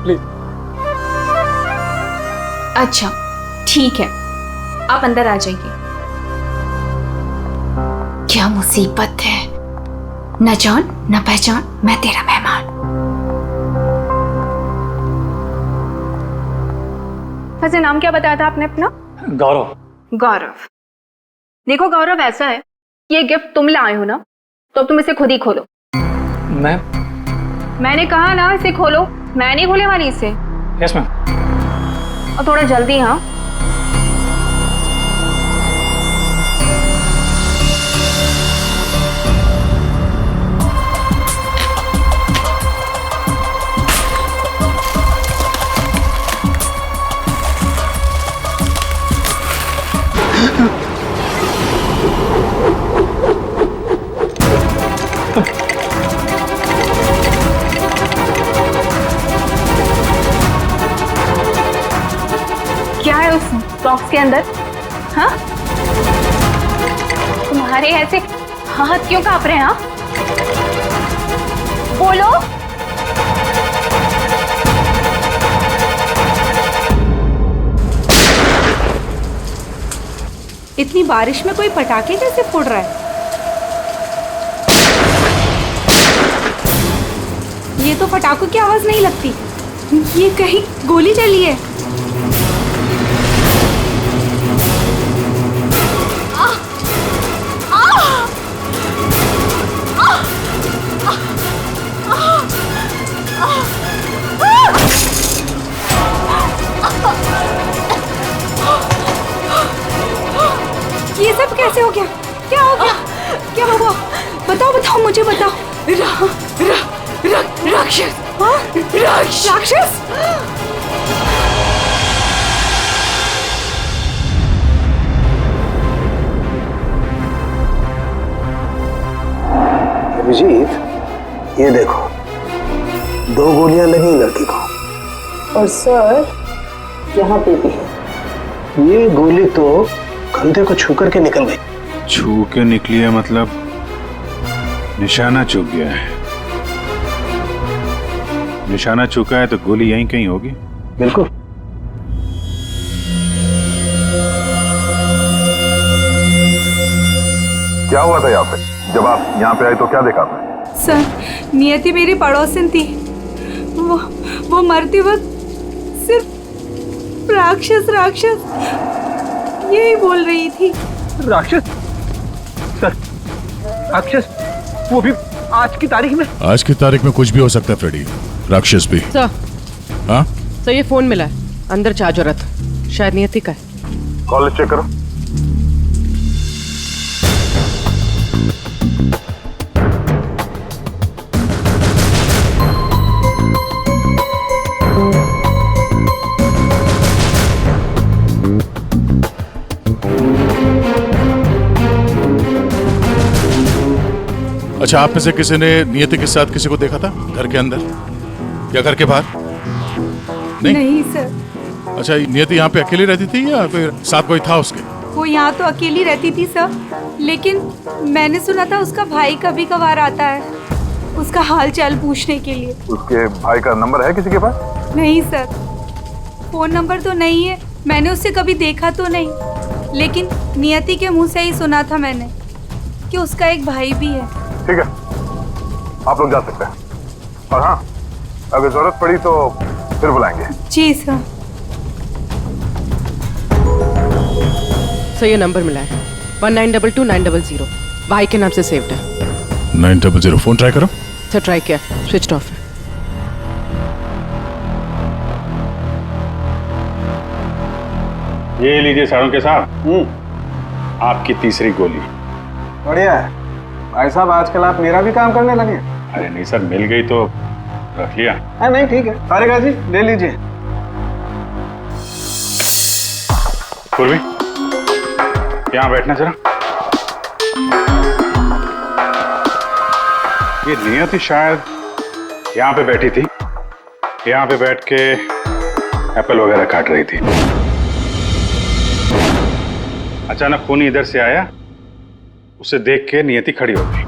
प्लीज। अच्छा ठीक है, आप अंदर आ जाइए। क्या मुसीबत है, न जान न पहचान, मैं तेरा मेहमान। वैसे नाम क्या बताया था आपने अपना? गौरव। गौरव। देखो गौरव, ऐसा है, ये गिफ्ट तुम लाए हो ना, तो तुम इसे खुद ही खोलो। मैंने कहा ना इसे खोलो, मैं नहीं खोलने वाली इसे। Yes ma'am. और थोड़ा जल्दी। हाँ क्या है उस बॉक्स के अंदर? हाँ, तुम्हारे ऐसे हाथ क्यों कांप रहे हैं? हाँ, बोलो। इतनी बारिश में कोई पटाखे कैसे फोड़ रहा है? ये तो पटाखों की आवाज नहीं लगती, ये कहीं गोली चली है। ये सब कैसे हो गया? क्या हो गया? क्या हुआ? बताओ बताओ, मुझे बताओ। राक्षस। राक्षस? अभिजीत, ये देखो 2 गोलियां लगी लड़की को। और सर यहाँ पे भी है। ये गोली तो कंधे को छू करके निकल गई। छू के निकली है मतलब निशाना चूक गया है। निशाना चूका है तो गोली यहीं कहीं होगी। बिल्कुल। क्या हुआ था यहाँ पे? जब आप यहाँ पे आए तो क्या देखा आपने? सर, नियति मेरी पड़ोसन थी। वो मरते वक्त सिर्फ राक्षस राक्षस यही बोल रही थी। राक्षस? सर, राक्षस? वो भी आज की तारीख में? आज की तारीख में कुछ भी हो सकता है फ्रेडी, राक्षस भी। सर, हाँ सर ये फोन मिला है, अंदर चार्ज हो रहा था, शायद नियति का है। कॉल चेक करो। अच्छा, आप में से किसी ने नियति के साथ किसी को देखा था घर के अंदर या घर के बाहर? नहीं सर। अच्छा, नियति यहाँ पे अकेली रहती थी या फिर साथ कोई था उसके? वो यहाँ तो अकेली रहती थी सर, लेकिन मैंने सुना था उसका भाई कभी कभार आता है। उसका हाल चाल पूछने के लिए। उसके भाई का नंबर है किसी के पास? नहीं सर, फोन नंबर तो नहीं है, मैंने उससे कभी देखा तो नहीं, लेकिन नियति के मुंह से ही सुना था मैंने कि उसका एक भाई भी है। ठीक है, आप लोग जा सकते हैं। और हाँ, अगर जरूरत पड़ी तो फिर बुलाएंगे। जी सर। सर ये नंबर मिला है 1922-900, भाई के नाम से सेव्ड है। 900 फोन ट्राई करो। सर ट्राई किया, स्विच ऑफ है। ये लीजिए साळुंखे साहब, आपकी तीसरी गोली। बढ़िया है भाई साहब, आजकल आप मेरा भी काम करने लगे। अरे नहीं सर, मिल गई तो रख लिया। नहीं ठीक है, तारिका जी ले लीजिए। पूर्वी, यहाँ बैठना जरा। ये नियति शायद यहाँ पे बैठी थी, यहाँ पे बैठ के एप्पल वगैरह काट रही थी। अचानक खूनी इधर से आया, उसे देख के नियति खड़ी हो गई।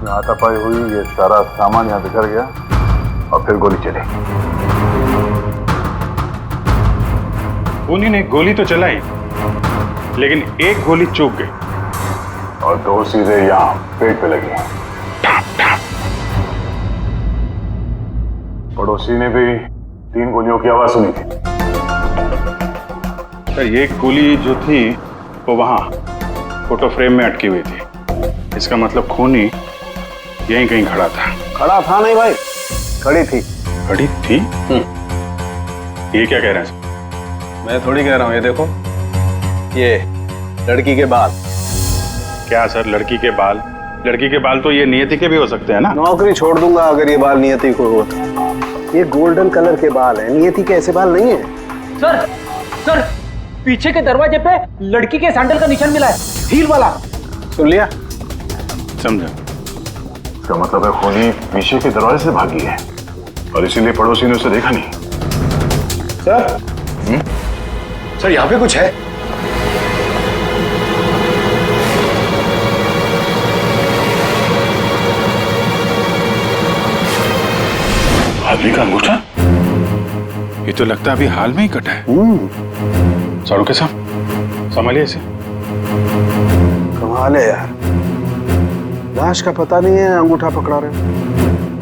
हाथापाई हुई, ये सारा सामान यहाँ बिखर गया और फिर गोली चली। खूनी ने गोली तो चलाई, लेकिन एक गोली चूक गई और दो सीधे यहाँ पेट पे लगी। पड़ोसी ने भी 3 गोलियों की आवाज सुनी थी। सर ये गोली जो थी वो वहां फोटो फ्रेम में अटकी हुई थी। इसका मतलब खूनी यहीं कहीं खड़ा था। खड़ा था नहीं भाई, खड़ी थी। खड़ी थी? ये क्या कह रहे हैं? मैं थोड़ी कह रहा हूँ, ये देखो, ये लड़की के बाल। क्या सर, लड़की के बाल? लड़की के बाल तो ये नियति के भी हो सकते हैं ना। नौकरी छोड़ दूंगा अगर ये बाल नियति को हो तो। ये गोल्डन कलर के बाल है, नियति के ऐसे बाल नहीं है। सर पीछे के दरवाजे पे लड़की के सैंडल का निशान मिला है, हील वाला। सुन लिया? समझा। इसका मतलब है खूनी पीछे के दरवाजे से भागी है और इसीलिए पड़ोसी ने उसे देखा नहीं। सर सर यहाँ पे कुछ है। आदमी का अंगूठा? ये तो लगता है अभी हाल में ही कटा है। साळुंखे साहब संभालिए इसे। कमाल है यार, लाश का पता नहीं है, अंगूठा पकड़ा रहे।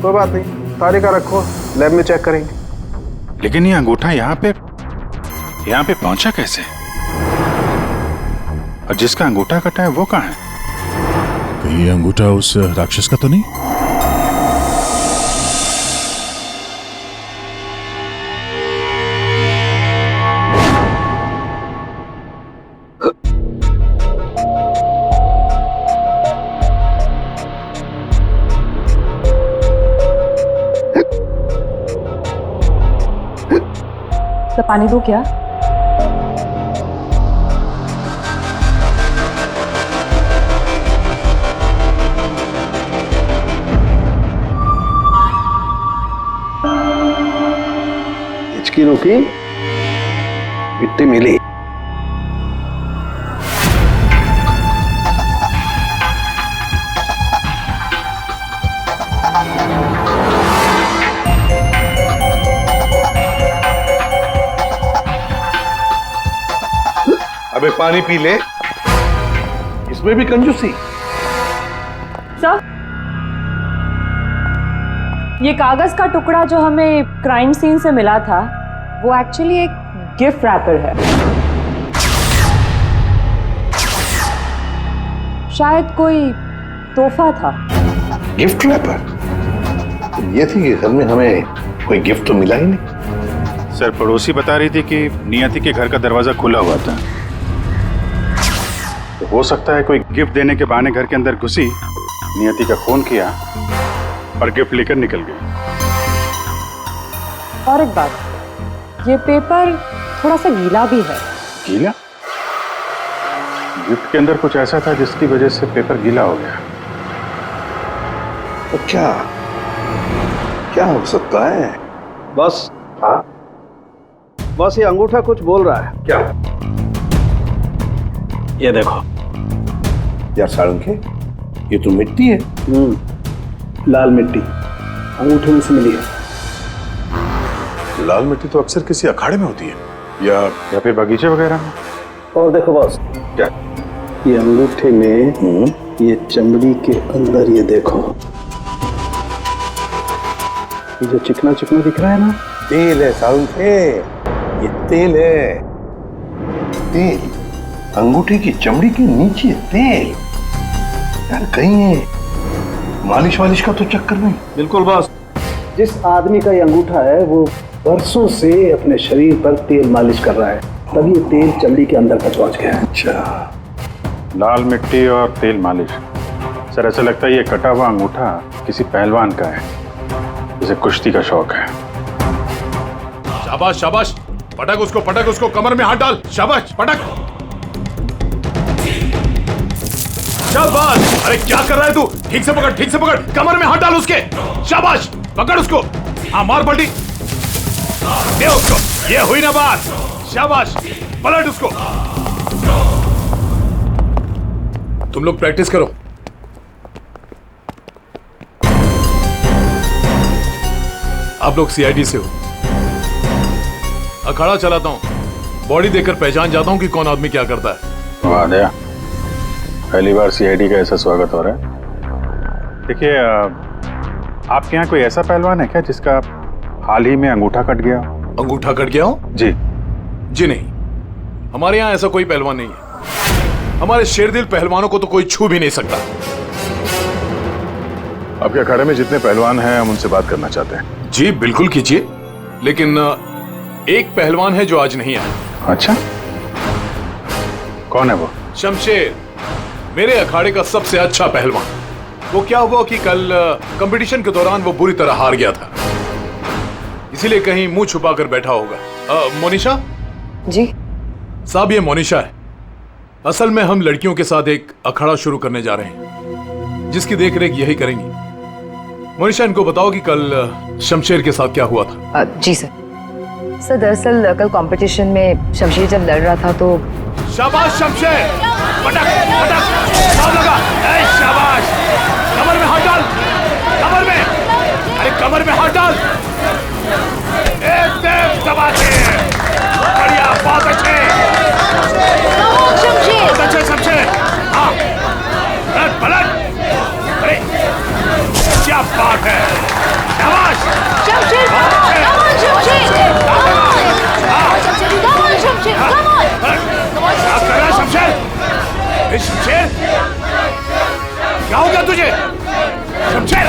कोई बात नहीं, तारिका रखो, लैब में चेक करेंगे। लेकिन ये अंगूठा यहाँ पे पहुंचा कैसे? और जिसका अंगूठा कटा है वो कहाँ है? कहीं ये अंगूठा उस राक्षस का तो नहीं? तो पानी दो क्या? हिचकी रुकी, मिट्टी मिली। अबे पानी पी ले, इसमें भी कंजूसी। सर, ये कागज का टुकड़ा जो हमें क्राइम सीन से मिला था, वो एक्चुअली एक गिफ्ट रैपर है। शायद कोई तोहफा था। Gift wrapper? ये थी कि घर में हमें कोई गिफ्ट तो मिला ही नहीं। सर पड़ोसी बता रही थी कि नियति के घर का दरवाजा खुला हुआ था, तो हो सकता है कोई गिफ्ट देने के बहाने घर के अंदर घुसी, नियति का फोन किया और गिफ्ट लेकर निकल गई। और एक बात, ये पेपर थोड़ा सा गीला भी है। गीला? गिफ्ट के अंदर कुछ ऐसा था जिसकी वजह से पेपर गीला हो गया। तो क्या हो सकता है? बस बस ये अंगूठा कुछ बोल रहा है। क्या? ये देखो यार साळुंखे, ये तो मिट्टी है। लाल मिट्टी अंगूठे में से मिली है। लाल मिट्टी तो अक्सर किसी अखाड़े में होती है या फिर बगीचे वगैरह में। और देखो बॉस, क्या ये अंगूठे में ये चमड़ी के अंदर ये देखो, ये जो चिकना चिकना दिख रहा है ना, तेल है सारुण थे, ये तेल है। तेल अंगूठे की चमड़ी के नीचे तेल। यार कहीं है मालिश वालिश का तो चक्कर नहीं। बिल्कुल बॉस, जिस आदमी का ये अंगूठा है वो बरसों से अपने शरीर पर तेल मालिश कर रहा है, तभी ये तेल चमड़ी के अंदर तक पहुंच गया है। अच्छा, लाल मिट्टी और तेल मालिश। सर ऐसा लगता है ये कटा हुआ अंगूठा किसी पहलवान का है, जिसे कुश्ती का शौक है। शाबाश शाबाश, पटक उसको, कमर में हाथ डाल। शाबाश, पटक। शाबाश। अरे क्या कर रहा है तू? ठीक से पकड़, कमर में हाथ डाल उसके। शाबाश, पकड़ उसको। हाँ, मार पलटी दे उसको। ये हुई ना बात। शाबाश, पलट उसको। तुम लोग प्रैक्टिस करो। आप लोग सीआईडी से हो। अखाड़ा चलाता हूं, बॉडी देखकर पहचान जाता हूं कि कौन आदमी क्या करता है। वाह दया, पहली बार सीआईडी का ऐसा स्वागत हो रहा है। देखिए, आपके यहाँ कोई ऐसा पहलवान है क्या जिसका हाल ही में अंगूठा कट गया? अंगूठा कट गया हो? जी नहीं, हमारे यहाँ ऐसा कोई पहलवान नहीं है। हमारे शेरदिल पहलवानों को तो कोई छू भी नहीं सकता। आपके अखाड़े में जितने पहलवान हैं हम उनसे बात करना चाहते हैं। जी बिल्कुल कीजिए, लेकिन एक पहलवान है जो आज नहीं आया। अच्छा, कौन है वो? शमशेर, मेरे अखाड़े का सबसे अच्छा पहलवान। वो क्या हुआ कि कल कंपटीशन के दौरान वो बुरी तरह हार गया था, इसीलिए कहीं मुंह छुपा कर बैठा होगा। मोनिशा जी साहब, ये मोनिशा है। असल में हम लड़कियों के साथ एक अखाड़ा शुरू करने जा रहे हैं, जिसकी देखरेख यही करेंगी। मोनिशा, इनको बताओ कि कल शमशेर के साथ क्या हुआ था। जी सर। सर दरअसल कल कंपटीशन में शमशेर जब लड़ रहा था तो। शाबाश शमशेर, पटक लगा। शाबाश, कमर में हाथ डाल, कमर में। अरे कमर में हाथ डाल। एकदम दबा के। बढ़िया, बहुत अच्छे शमशेर। हाँ, पलट। अरे क्या बात है। शाबाश शमशेर, शमशेर, क्या हो गया तुझे? शमशेर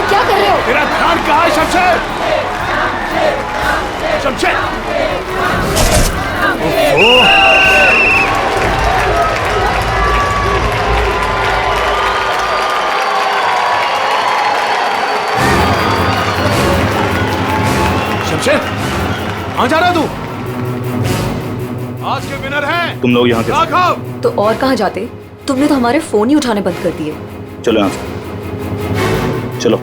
क्या कर रहे हो? तेरा ध्यान कहाँ है शमशेर? शमशेर, शमशेर, कहाँ जा रहा है तू? आज के विनर हैं तुम लोग यहाँ के। राघव। तो और कहाँ जाते? तुमने तो हमारे फोन ही उठाने बंद कर दिए। चलो यहाँ से, चलो।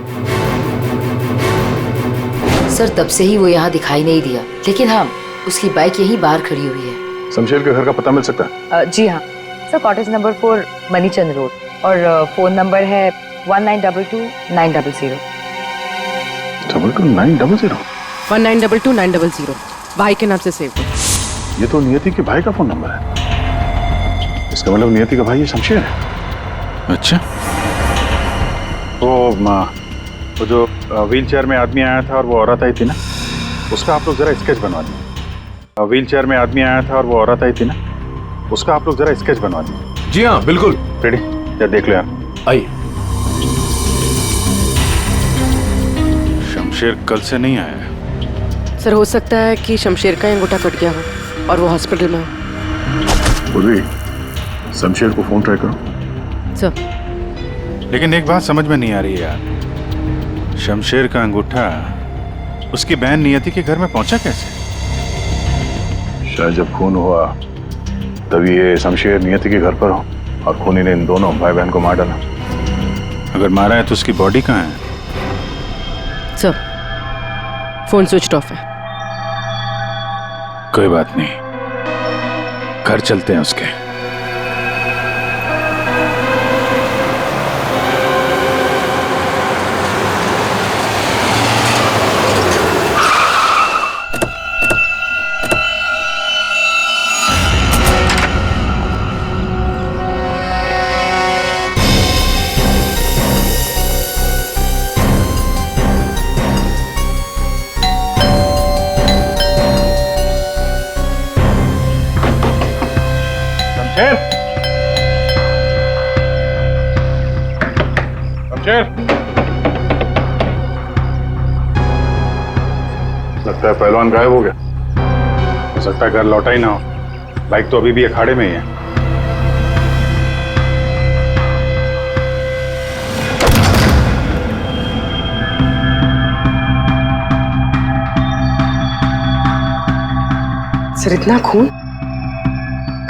सर तब से ही वो यहाँ दिखाई नहीं दिया, लेकिन हाँ उसकी बाइक यहीं बाहर खड़ी हुई है। शमशेर के घर का पता मिल सकता है? जी हाँ सर, कॉटेज नंबर 4 मनीचंद रोड, और फोन नंबर है 1922-900। 900? 1922-900 भाई के नाम से सेव। ये तो नियति के भाई का फोन नंबर है। इसका मतलब नियति का भाई ये शमशेर है। अच्छा, वो जो व्हील चेयर में आदमी आया था और वो औरत आई थी ना, उसका आप लोग जरा स्केच बनवा दीजिए। व्हील चेयर में आदमी आया था और वो औरत आई थी ना, उसका आप लोग जरा स्केच बनवा दीजिए। जी हाँ बिल्कुल। रेडी? यार देख लो यार। आइए। शमशेर कल से नहीं आया है। सर हो सकता है कि शमशेर का अंगूठा कट गया हो और वो हॉस्पिटल में हो। उर्वी, शमशेर को फोन ट्राई करो। सर लेकिन एक बात समझ में नहीं आ रही है यार, शमशेर का अंगूठा उसकी बहन नियति के घर में पहुंचा कैसे? शायद जब खून हुआ तभी ये शमशेर नियति के घर पर हो और खूनी ने इन दोनों भाई बहन को मार डाला। अगर मारा है तो उसकी बॉडी कहाँ है? सर फोन स्विच ऑफ है। कोई बात नहीं, घर चलते हैं उसके। शमशेर, लगता है पहलवान गायब हो गया। हो सकता है घर लौटा ही ना हो। बाइक तो अभी भी अखाड़े में ही है। सर इतना खून,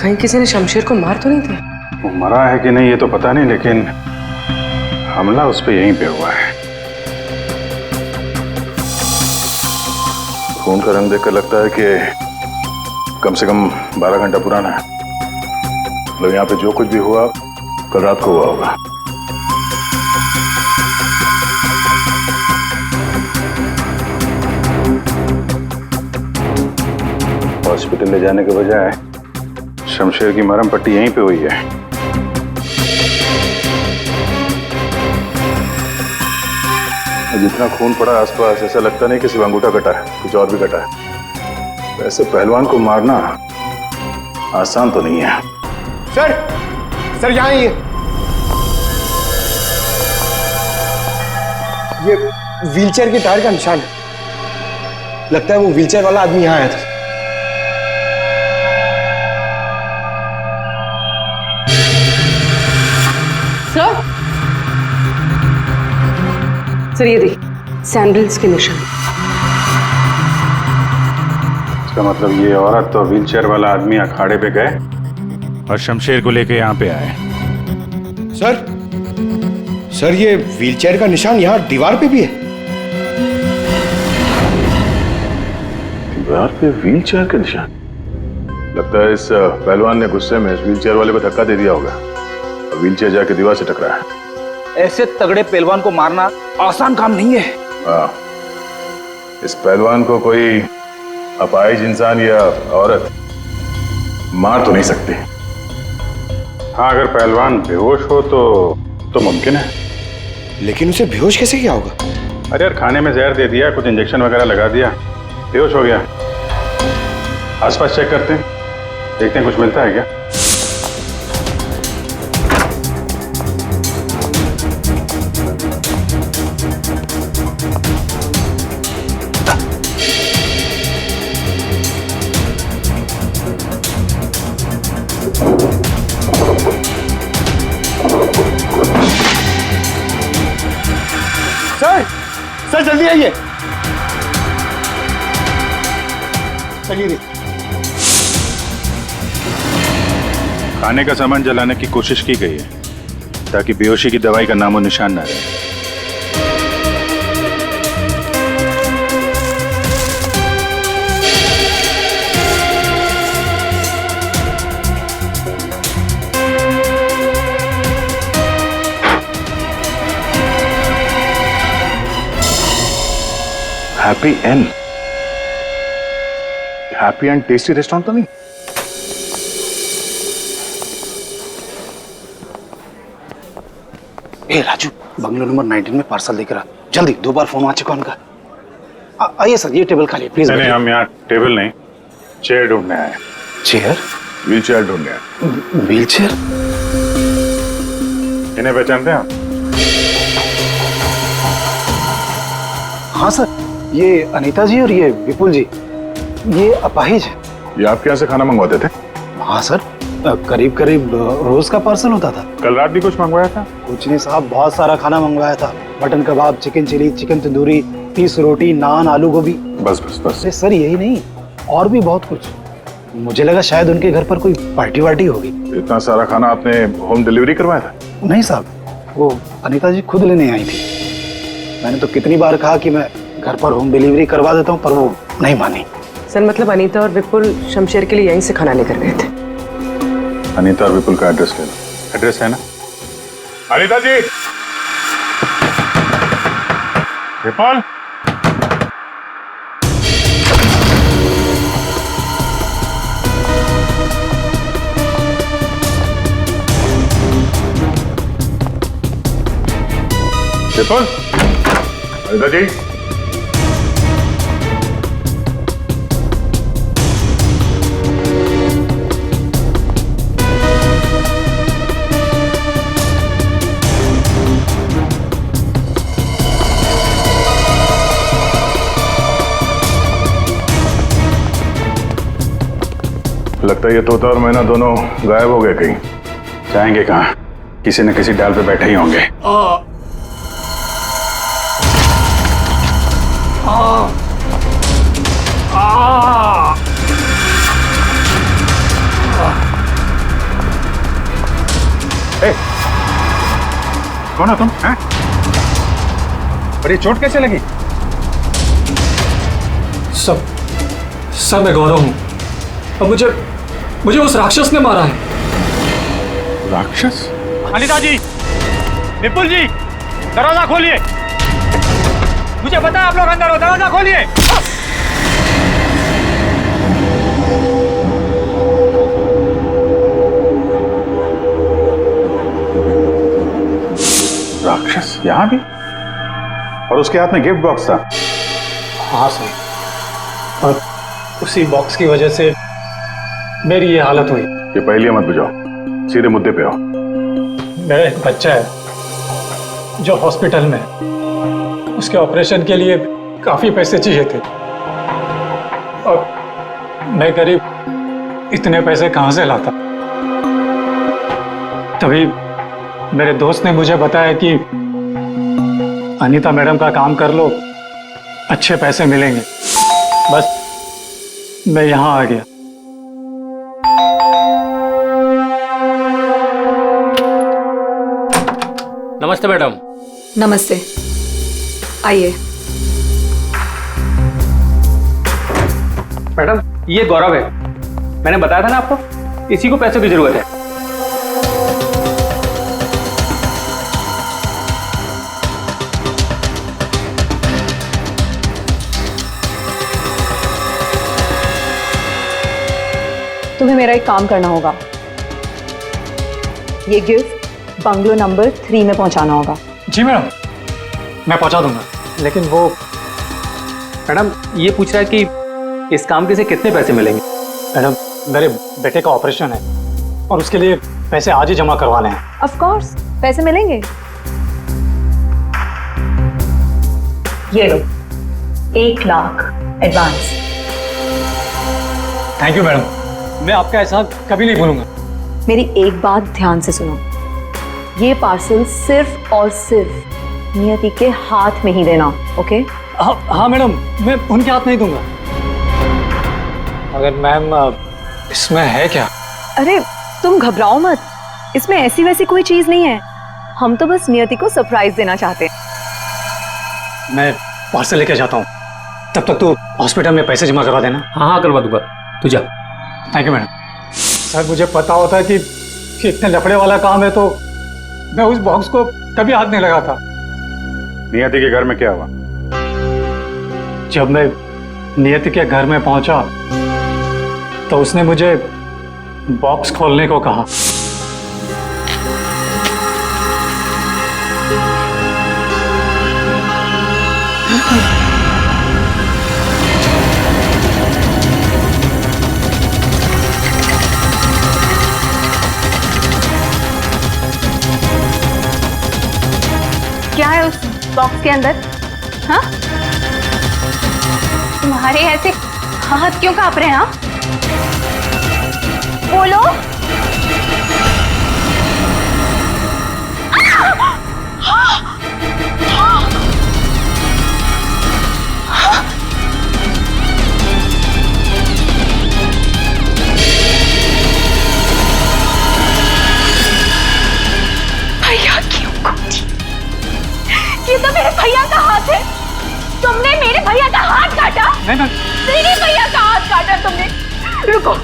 कहीं किसी ने शमशेर को मार तो नहीं दिया? वो मरा है कि नहीं ये तो पता नहीं, लेकिन हमला उस पर यहीं पे हुआ है। खून का रंग देखकर लगता है कि कम से कम 12 घंटा पुराना है। मतलब यहाँ पे जो कुछ भी हुआ कल रात को हुआ होगा। हॉस्पिटल ले जाने के बजाय शमशेर की मरहम पट्टी यहीं पे हुई है। जितना खून पड़ा आसपास ऐसा लगता नहीं कि सिर्फ अंगूठा कटा है, कुछ और भी कटा है। वैसे पहलवान को मारना आसान तो नहीं है। सर यहाँ ये व्हीलचेयर के टायर का निशान है। लगता है वो व्हीलचेयर वाला आदमी यहाँ आया था। सर ये देखिए सैंडल्स के निशान। इसका मतलब ये औरत और व्हीलचेयर वाला आदमी अखाड़े पे गए और शमशेर को लेके यहाँ पे आए। सर ये व्हीलचेयर का निशान यहाँ दीवार पे भी है। दीवार पे व्हीलचेयर का निशान? लगता है इस पहलवान ने गुस्से में इस व्हीलचेयर वाले को धक्का दे दिया होगा और व्हीलचेयर जाके दीवार से टकरा है। ऐसे तगड़े पहलवान को मारना आसान काम नहीं है। हाँ, इस पहलवान को कोई अपाहिज इंसान या औरत मार तो नहीं सकती। हाँ, अगर पहलवान बेहोश हो तो मुमकिन है। लेकिन उसे बेहोश कैसे किया होगा? अरे यार, खाने में जहर दे दिया, कुछ इंजेक्शन वगैरह लगा दिया, बेहोश हो गया। आसपास चेक करते हैं, देखते हैं कुछ मिलता है क्या। सर जल्दी आइए। चलिए। खाने का सामान जलाने की कोशिश की गई है ताकि बेहोशी की दवाई का नामो निशान न रहे। हैप्पी एंड टेस्टी रेस्टोरेंट तो नहीं? ए राजू, बंगलो नंबर 19 में पार्सल लेकर आ जल्दी। 2 बार फोन आ चुका उनका। आइए सर, ये टेबल खाली प्लीज। नहीं, हम यहाँ टेबल नहीं, चेयर ढूंढने आए। चेयर? व्हील चेयर ढूंढने आए। Wheel chair? इन्हें पहचानते हैं आप? हाँ सर, ये अनीता जी और ये विपुल जी, ये अपाहिज है। ये आपके यहाँ से खाना मंगवाते थे? हाँ सर, करीब करीब रोज का पार्सल होता था। कल रात भी कुछ मंगवाया था? कुछ नहीं साहब, बहुत सारा खाना मंगवाया था। मटन कबाब, चिकन चिली, चिकन तंदूरी, 30 रोटी, नान, आलू गोभी। बस बस बस। सर यही नहीं, और भी बहुत कुछ। मुझे लगा शायद उनके घर पर कोई पार्टी वार्टी होगी। इतना सारा खाना आपने होम डिलीवरी करवाया था? नहीं साहब, वो अनीता जी खुद लेने आई थी। मैंने तो कितनी बार कहा कि मैं घर पर होम डिलीवरी करवा देता हूँ, पर वो नहीं मानी। सर मतलब अनीता और विपुल शमशेर के लिए यहीं से खाना लेकर गए थे। अनीता और विपुल का एड्रेस ले लो। एड्रेस है ना? अनीता जी, विपुल, विपुल, अनीता जी। लगता है ये तोता और मैना दोनों गायब हो गए कहीं। जाएंगे कहाँ? किसी न किसी डाल पे बैठे ही होंगे। कौन हो तुम? हैं? और ये चोट कैसे लगी? सब मैं गौरव हूँ। अब मुझे उस राक्षस ने मारा है। राक्षस? अनिता जी, विपुल जी, दरवाजा खोलिए। मुझे पता है आप लोग अंदर हो, दरवाजा खोलिए। राक्षस यहाँ भी? और उसके हाथ में गिफ्ट बॉक्स था। हाँ सर, और उसी बॉक्स की वजह से मेरी ये हालत हुई। ये पहले मत बुझाओ, सीधे मुद्दे पे आओ। मेरा एक बच्चा है जो हॉस्पिटल में है। उसके ऑपरेशन के लिए काफी पैसे चाहिए थे और मैं करीब इतने पैसे कहाँ से लाता। तभी मेरे दोस्त ने मुझे बताया कि अनीता मैडम का काम कर लो, अच्छे पैसे मिलेंगे। बस मैं यहाँ आ गया। नमस्ते मैडम। नमस्ते, आइए। मैडम, ये गौरव है। मैंने बताया था ना आपको, इसी को पैसों की जरूरत है। तुम्हें मेरा एक काम करना होगा। ये गिफ्ट बंगलो नंबर 3 में पहुंचाना होगा। जी मैडम, मैं पहुंचा दूंगा। लेकिन वो मैडम ये पूछ रहा है कि इस काम के से कितने पैसे मिलेंगे? मैडम, मेरे बेटे का ऑपरेशन है और उसके लिए पैसे आज ही जमा करवाने हैं। ऑफ कोर्स पैसे मिलेंगे। ये लो 1 lakh advance. Thank you madam, मैं आपका एहसान कभी नहीं भूलूंगा। मेरी एक बात ध्यान से सुनो, ये पार्सल सिर्फ और सिर्फ नियति के हाथ में ही देना, ओके? हाँ मैडम, मैं उनके हाथ नहीं दूंगा। अगर मैम इसमें है क्या? अरे तुम घबराओ मत, इसमें ऐसी वैसी कोई चीज नहीं है। हम तो बस नियति को सरप्राइज देना चाहते हैं। मैं पार्सल लेके जाता हूँ, तब तक तू हॉस्पिटल में पैसे जमा करवा देना। हाँ करवा दूंगा, तू जा। Thank you madam. सर मुझे पता होता कि इतने लफड़े वाला काम है तो मैं उस बॉक्स को कभी हाथ नहीं लगाता। नियति के घर में क्या हुआ? जब मैं नियति के घर में पहुंचा तो उसने मुझे बॉक्स खोलने को कहा। क्या है उस बॉक्स के अंदर? हाँ, तुम्हारे ऐसे हाथ क्यों कांप रहे हैं? हाँ, बोलो। भैया क्यों काटी? ये तो मेरे भैया का हाथ है। तुमने मेरे भैया का हाथ काटा? नहीं। मेरे भैया का हाथ काटा तुमने। रुको,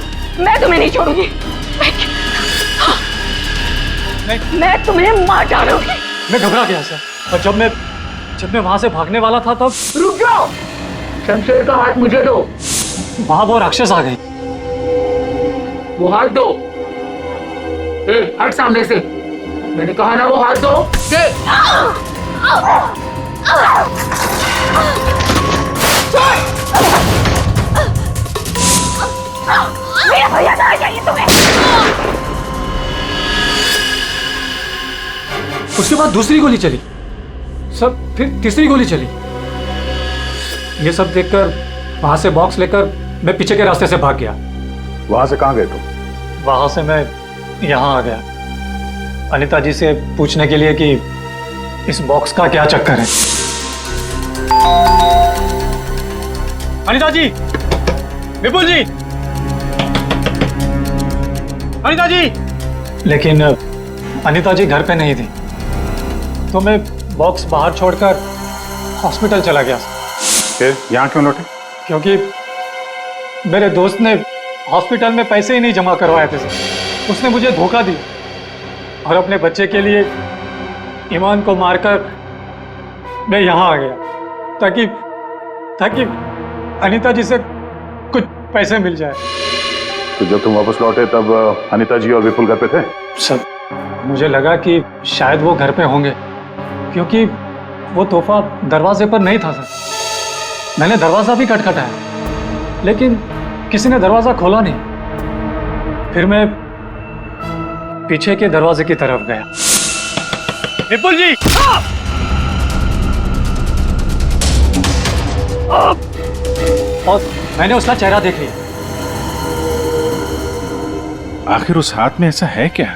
मैं तुम्हें नहीं छोड़ूंगी। मैं तुम्हें मार डालूंगी। मैं घबरा गया सर, और जब मैं वहां से भागने वाला था तब। रुक जाओ, शमशेर का हाथ मुझे दो। वहां वो राक्षस आ गई। वो हाथ दो। हट सामने से, मैंने कहा ना वो हाथ दो। दे। मेरा भैया कहाँ चाहिए तुम्हें? उसके बाद दूसरी गोली चली, सब फिर तीसरी गोली चली। ये सब देखकर वहां से बॉक्स लेकर मैं पीछे के रास्ते से भाग गया। वहां से कहां गए तुम? वहां से मैं यहाँ आ गया अनीता जी से पूछने के लिए कि इस बॉक्स का क्या चक्कर है। अनीता जी, विपुल जी, अनीता जी। लेकिन अनीता जी घर पे नहीं थी, तो मैं बॉक्स बाहर छोड़कर हॉस्पिटल चला गया। फिर यहाँ क्यों लौटे? क्योंकि मेरे दोस्त ने हॉस्पिटल में पैसे ही नहीं जमा करवाए थे सर। उसने मुझे धोखा दी और अपने बच्चे के लिए ईमान को मारकर मैं यहाँ आ गया ताकि अनीता जी से कुछ पैसे मिल जाए। तो जब तुम वापस लौटे तब अनीता जी और विपुल घर पे थे? सर, मुझे लगा कि शायद वो घर पे होंगे क्योंकि वो तोहफा दरवाजे पर नहीं था सर। मैंने दरवाजा भी खटखटाया लेकिन किसी ने दरवाजा खोला नहीं। फिर मैं पीछे के दरवाजे की तरफ गया। विपुल जी! और मैंने उसका चेहरा देख लिया। आखिर उस हाथ में ऐसा है क्या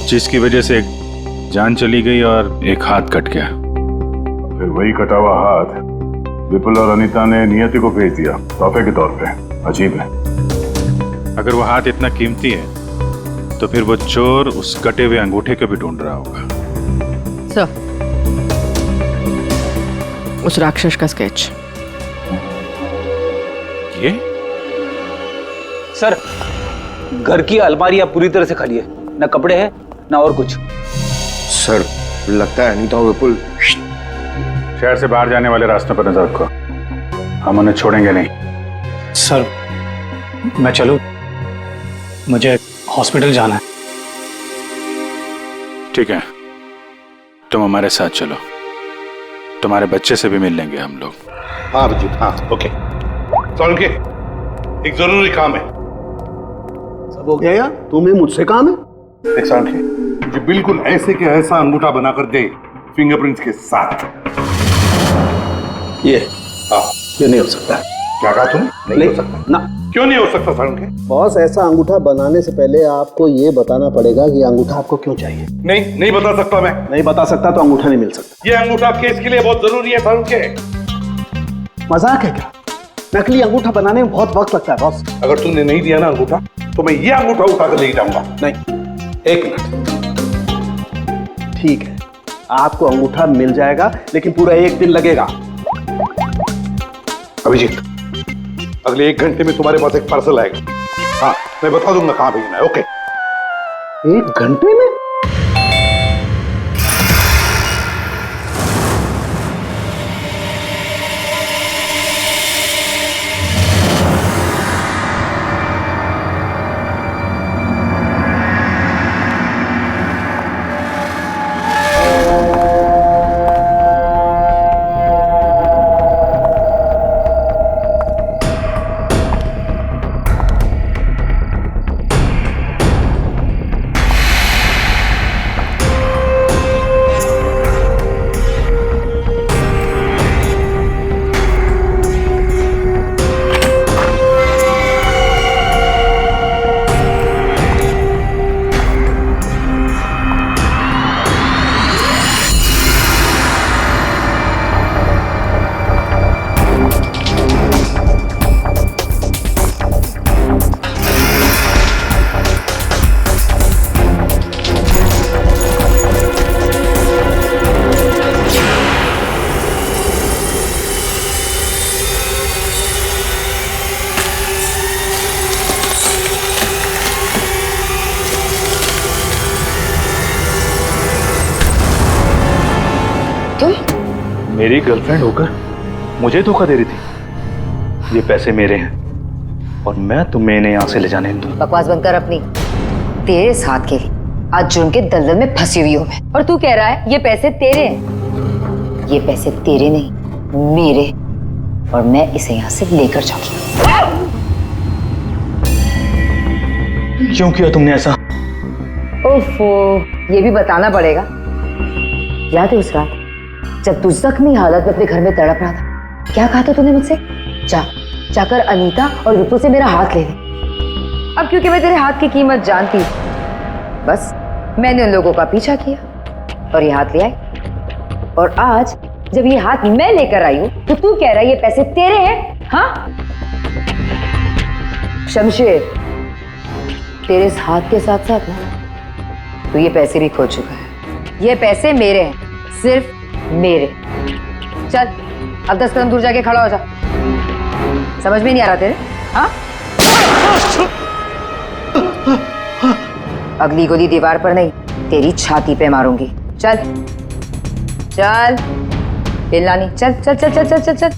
जिसकी वजह से एक जान चली गई और एक हाथ कट गया? फिर वही कटा हुआ हाथ विपुल और अनीता ने नियति को भेज दिया तोहफे के तौर पे। अजीब है। अगर वो हाथ इतना कीमती है तो फिर वो चोर उस कटे हुए अंगूठे को भी ढूंढ रहा होगा। सर, उस राक्षस का स्केच। ये सर, घर की अलमारियां पूरी तरह से खाली है, ना कपड़े हैं ना और कुछ। सर, लगता है अनीता और विपुल शहर से बाहर जाने वाले रास्ते पर नजर रखो, हम उन्हें छोड़ेंगे नहीं। सर, मैं चलूं? मुझे हॉस्पिटल जाना है। ठीक है, तुम हमारे साथ चलो, तुम्हारे बच्चे से भी मिल लेंगे हम लोग। हाँ अभिजीत, हाँ ओके। सोलंकी, एक जरूरी काम है। सब हो गया यार, तुम्हें मुझसे काम है? एक सोलंकी, मुझे बिल्कुल ऐसे के ऐसा अंगूठा बनाकर दे फिंगरप्रिंट्स के साथ। ये हाँ, ये नहीं हो सकता। क्या कहा तुम? नहीं हो सकता ना। क्यों नहीं हो सकता सोलंकी? बॉस, ऐसा अंगूठा बनाने से पहले आपको ये बताना पड़ेगा कि अंगूठा आपको क्यों चाहिए। नहीं बता सकता मैं। नहीं बता सकता तो अंगूठा नहीं मिल सकता। ये अंगूठा केस के लिए बहुत जरूरी है सोलंकी। मजाक है क्या? नकली अंगूठा बनाने में बहुत वक्त लगता है बॉस। अगर तुमने नहीं दिया ना अंगूठा तो मैं ये अंगूठा उठा कर ले जाऊंगा। नहीं, एक मिनट। ठीक है, आपको अंगूठा मिल जाएगा लेकिन पूरा 1 दिन लगेगा। अभिजीत, अगले 1 घंटे में तुम्हारे पास एक पार्सल आएगा। हाँ, मैं बता दूंगा कहां भेजना है। ओके। 1 घंटे में? मेरी गर्लफ्रेंड होकर मुझे धोखा दे रही थी। ये पैसे मेरे हैं और मैं तुम्हें इन्हें यहाँ से ले जाने दूँ। बकवास बंद कर अपनी। तेरे साथ के लिए आज जुर्म के दलदल में फंसी हुई हूँ मैं, और तू कह रहा है ये पैसे तेरे हैं। ये पैसे तेरे नहीं, मेरे, और मैं इसे यहाँ से लेकर जाऊंगी। क्यों किया तुमने ऐसा? ओफो, ये भी बताना पड़ेगा। याद है उस रात जब तू जख्मी हालत में अपने घर में तड़प रहा था, क्या कहा था तूने मुझसे? जाकर अनीता और विपुल से मेरा हाथ ले ले। अब क्योंकि मैं तेरे हाथ की कीमत जानती हूँ, बस मैंने उन लोगों का पीछा किया और ये हाथ ले आई। और आज जब ये हाथ मैं लेकर आई हूं तो तू कह रहा है ये पैसे तेरे हैं? हाँ शमशेर, तेरे इस हाथ के साथ साथ ना तो ये पैसे भी खो चुका है। ये पैसे मेरे हैं, सिर्फ मेरे। चल अब 10 कदम दूर जाके खड़ा हो जा। समझ में नहीं आ रहा तेरे? हाँ अगली गोली दीवार पर नहीं, तेरी छाती पे मारूंगी। चल चल हिलना नहीं। चल चल चल चल चल चल चल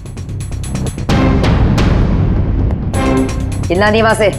हिलना नहीं वहां से।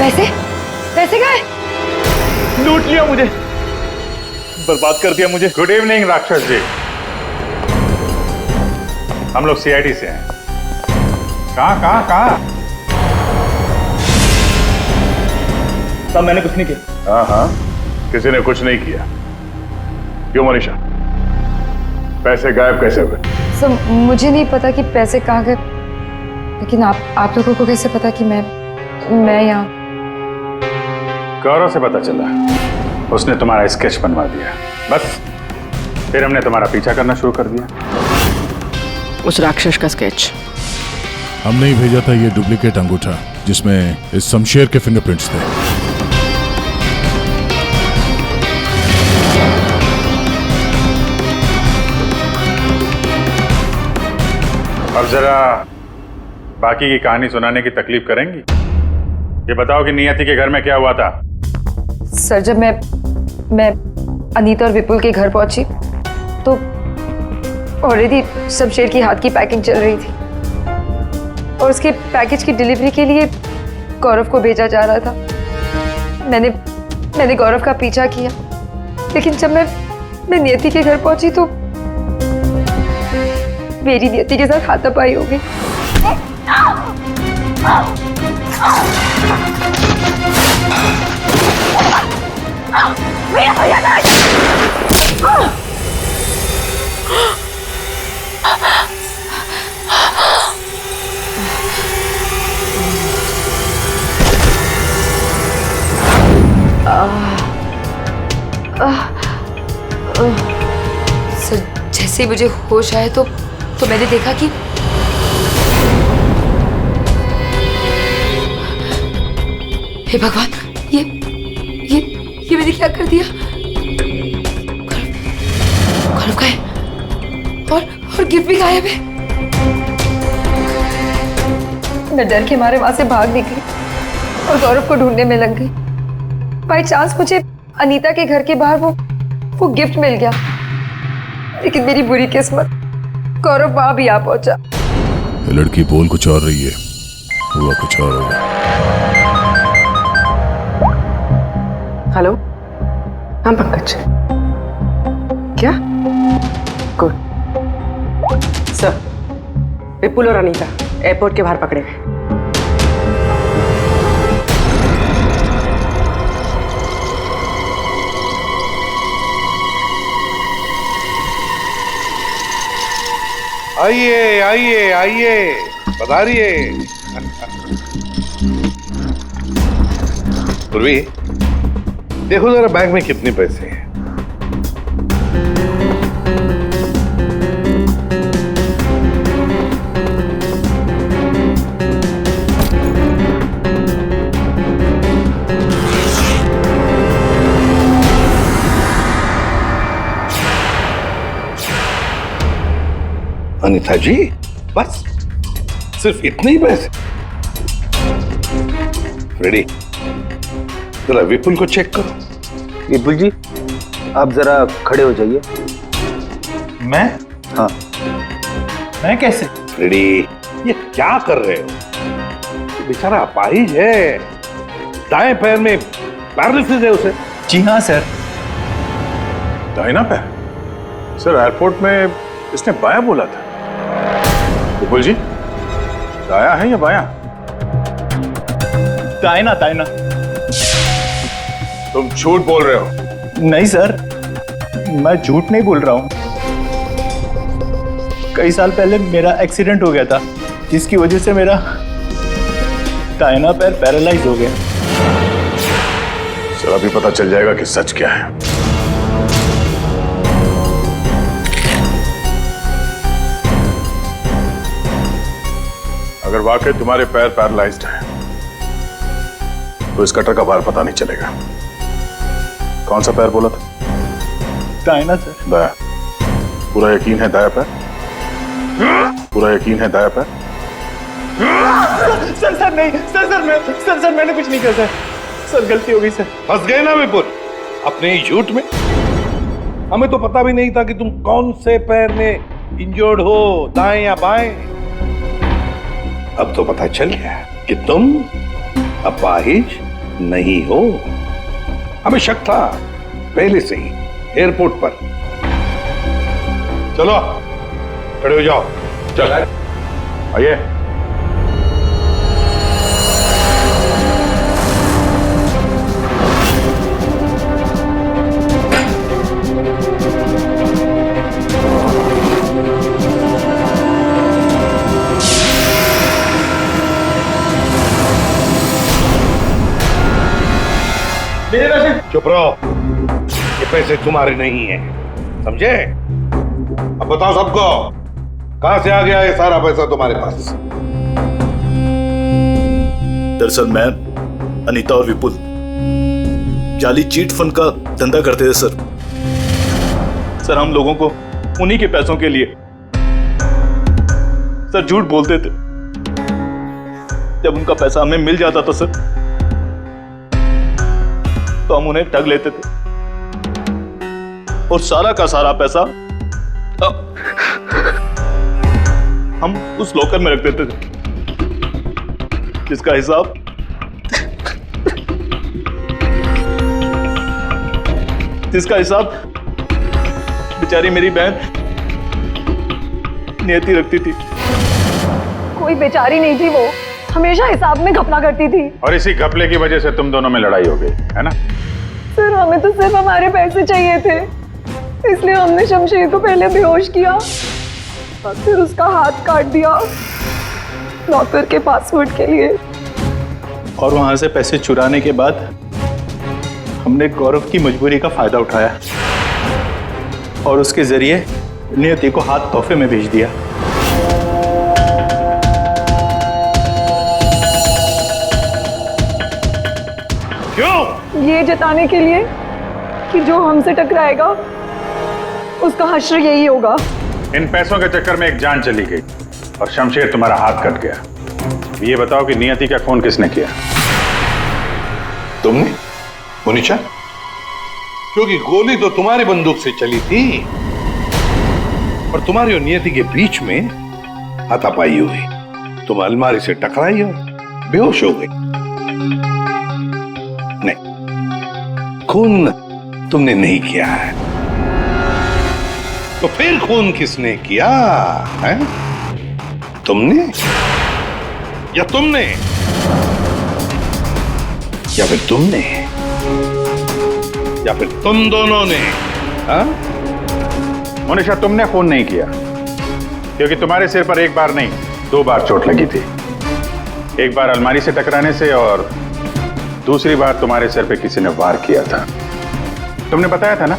पैसे पैसे गए? लूट लिया मुझे, बर्बाद कर दिया मुझे। गुड इवनिंग राक्षस जी, हम लोग सीआईडी से हैं। कहाँ? साहब मैंने कुछ नहीं किया। हाँ, किसी ने कुछ नहीं किया। क्यों मनीषा, पैसे गायब कैसे हुए? सर मुझे नहीं पता कि पैसे कहाँ गए, लेकिन आप लोगों को कैसे पता कि मैं यहाँ? गौरव से पता चला, उसने तुम्हारा स्केच बनवा दिया। बस फिर हमने तुम्हारा पीछा करना शुरू कर दिया। उस राक्षस का स्केच हमने ही भेजा था, ये डुप्लीकेट अंगूठा जिसमें इस शमशेर के फिंगरप्रिंट्स थे। अब जरा बाकी की कहानी सुनाने की तकलीफ करेंगी? ये बताओ कि नियति के घर में क्या हुआ था? सर जब मैं अनीता और विपुल के घर पहुंची तो ऑलरेडी शमशेर की हाथ की पैकिंग चल रही थी और उसके पैकेज की डिलीवरी के लिए गौरव को भेजा जा रहा था। मैंने गौरव का पीछा किया, लेकिन जब मैं नियति के घर पहुंची तो मेरी नियति के साथ हाथापाई हो गई। सर जैसे ही मुझे होश आया तो मैंने देखा कि हे भगवान, ये मैंने क्या कर दिया? गौरव का है और गिफ्ट भी गायब है। मैं डर के मारे वहां से भाग निकली और गौरव को ढूंढने में लग गई। बाई चांस मुझे अनीता के घर के बाहर वो गिफ्ट मिल गया, लेकिन मेरी बुरी किस्मत गौरव वहां भी आ पहुंचा। ये लड़की बोल कुछ और रही है, हुआ कुछ और होगा। हेलो, हाँ पंकज, क्या? गुड सर, विपुल और अनीता एयरपोर्ट के बाहर पकड़े गए। आइए आइए आइए, पधारिए। पूर्वी, देखो जरा बैंक में कितने पैसे हैं। अनीता जी, बस सिर्फ इतने ही पैसे? रेडी, जरा विपुल को चेक करो। विपुल जी, आप जरा खड़े हो जाइए। मैं? हाँ। मैं कैसे? रेडी? ये क्या कर रहे हो? बेचारा अपाहिज है, दाएं पैर में पैरालिसिस है उसे। जी हाँ सर। दाहिना पैर? सर एयरपोर्ट में इसने बायां बोला था। विपुल जी, दाया है या बायां? दाहिना दाहिना। तुम झूठ बोल रहे हो। नहीं सर, मैं झूठ नहीं बोल रहा हूँ। कई साल पहले मेरा एक्सीडेंट हो गया था, जिसकी वजह से मेरा दाहिना पैर पैरालाइज हो गया। सर अभी पता चल जाएगा कि सच क्या है। अगर वाकई तुम्हारे पैर पैरालाइज्ड हैं, तो इस कटर का भार पता नहीं चलेगा। कौन सा पैर बोला था? दाहिना सर। दाया। पूरा यकीन है दाया पैर? पूरा यकीन है दाया पैर? सर नहीं, सर मैंने कुछ नहीं किया सर। सर गलती हो गई सर। फंस गए ना विपुल अपने ही झूठ में। हमें तो पता भी नहीं था कि तुम कौन से पैर में इंजर्ड हो, दाएं या बाएं। अब तो पता चल गया कि तुम अपाहिज नहीं हो। हमें शक था पहले से ही एयरपोर्ट पर। चलो खड़े हो जाओ। चल आइए। मेरे पैसे। चुप रहो, ये पैसे तुम्हारे नहीं है, समझे? अब बताओ सबको, कहां से आ गया ये सारा पैसा तुम्हारे पास? दरअसल मैं, अनीता और विपुल जाली चीट फंड का धंधा करते थे सर। सर हम लोगों को उन्हीं के पैसों के लिए सर झूठ बोलते थे। जब उनका पैसा हमें मिल जाता था सर, तो हम उन्हें ठग लेते थे और सारा का सारा पैसा हम उस लॉकर में रख देते थे, जिसका हिसाब बेचारी मेरी बहन नियति रखती थी। कोई बेचारी नहीं थी, वो हमेशा हिसाब में घपला करती थी। और इसी घपले की वजह से तुम दोनों में लड़ाई हो गई है ना? सर हमें तो सिर्फ हमारे पैसे चाहिए थे, इसलिए हमने शमशेर को पहले बेहोश किया और फिर उसका हाथ काट दिया लॉकर के पासवर्ड के लिए। और वहां से पैसे चुराने के बाद हमने गौरव की मजबूरी का फायदा उठाया और उसके जरिए नियति को हाथ तोहफे में भेज दिया। क्यों? ये जताने के लिए कि जो हमसे टकराएगा उसका हश्र यही होगा। इन पैसों के चक्कर में एक जान चली गई और शमशेर तुम्हारा हाथ कट गया। ये बताओ कि नियति का खून किसने किया? तुमने? मुनीचा? क्योंकि गोली तो तुम्हारी बंदूक से चली थी और तुम्हारी और नियति के बीच में हाथापाई हुई। तुम अलमारी से टकराई और बेहोश हो गई। नहीं, खून तुमने नहीं किया है। तो फिर खून किसने किया है? तुमने या तुमने या फिर तुमने या फिर तुम दोनों ने? हाँ? मोनिशा, तुमने खून नहीं किया, क्योंकि तुम्हारे सिर पर एक बार नहीं 2 बार चोट लगी थी। एक बार अलमारी से टकराने से और दूसरी बार तुम्हारे सिर पे किसी ने वार किया था। तुमने बताया था ना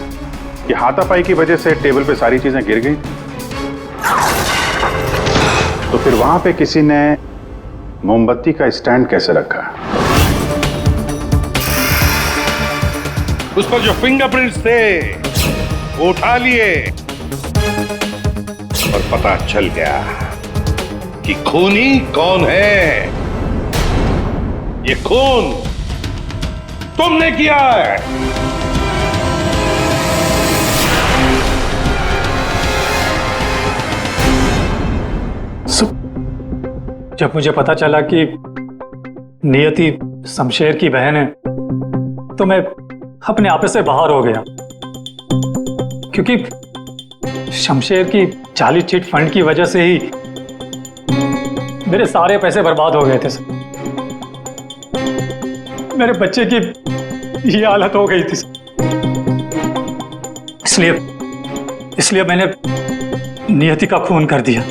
कि हाथापाई की वजह से टेबल पे सारी चीजें गिर गई। तो फिर वहां पे किसी ने मोमबत्ती का स्टैंड कैसे रखा? उस पर जो फिंगरप्रिंट्स थे वो उठा लिए और पता चल गया कि खूनी कौन है। ये खून तुमने किया है। जब मुझे पता चला कि नियति शमशेर की बहन है तो मैं अपने आप से बाहर हो गया, क्योंकि शमशेर की जाली चिट फंड की वजह से ही मेरे सारे पैसे बर्बाद हो गए थे सर। मेरे बच्चे की ये हालत हो गई थी इसलिए मैंने नियति का खून कर दिया।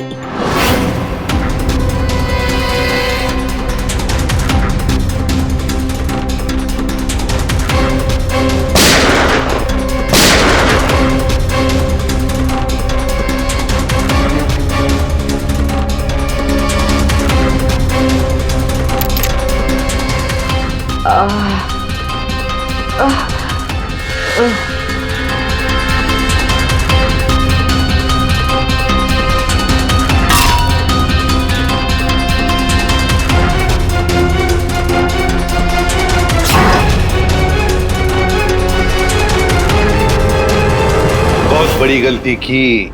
बहुत बड़ी गलती की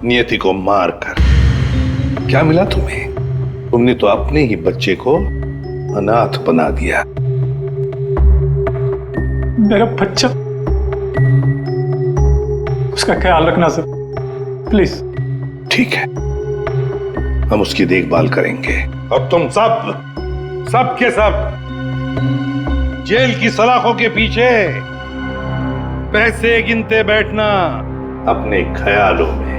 नियति को मारकर। क्या मिला तुम्हें? तुमने तो अपने ही बच्चे को अनाथ बना दिया। मेरा बच्चा, उसका ख्याल रखना सर, प्लीज। ठीक है, हम उसकी देखभाल करेंगे। अब तुम सब के सब जेल की सलाखों के पीछे पैसे गिनते बैठना अपने ख्यालों में।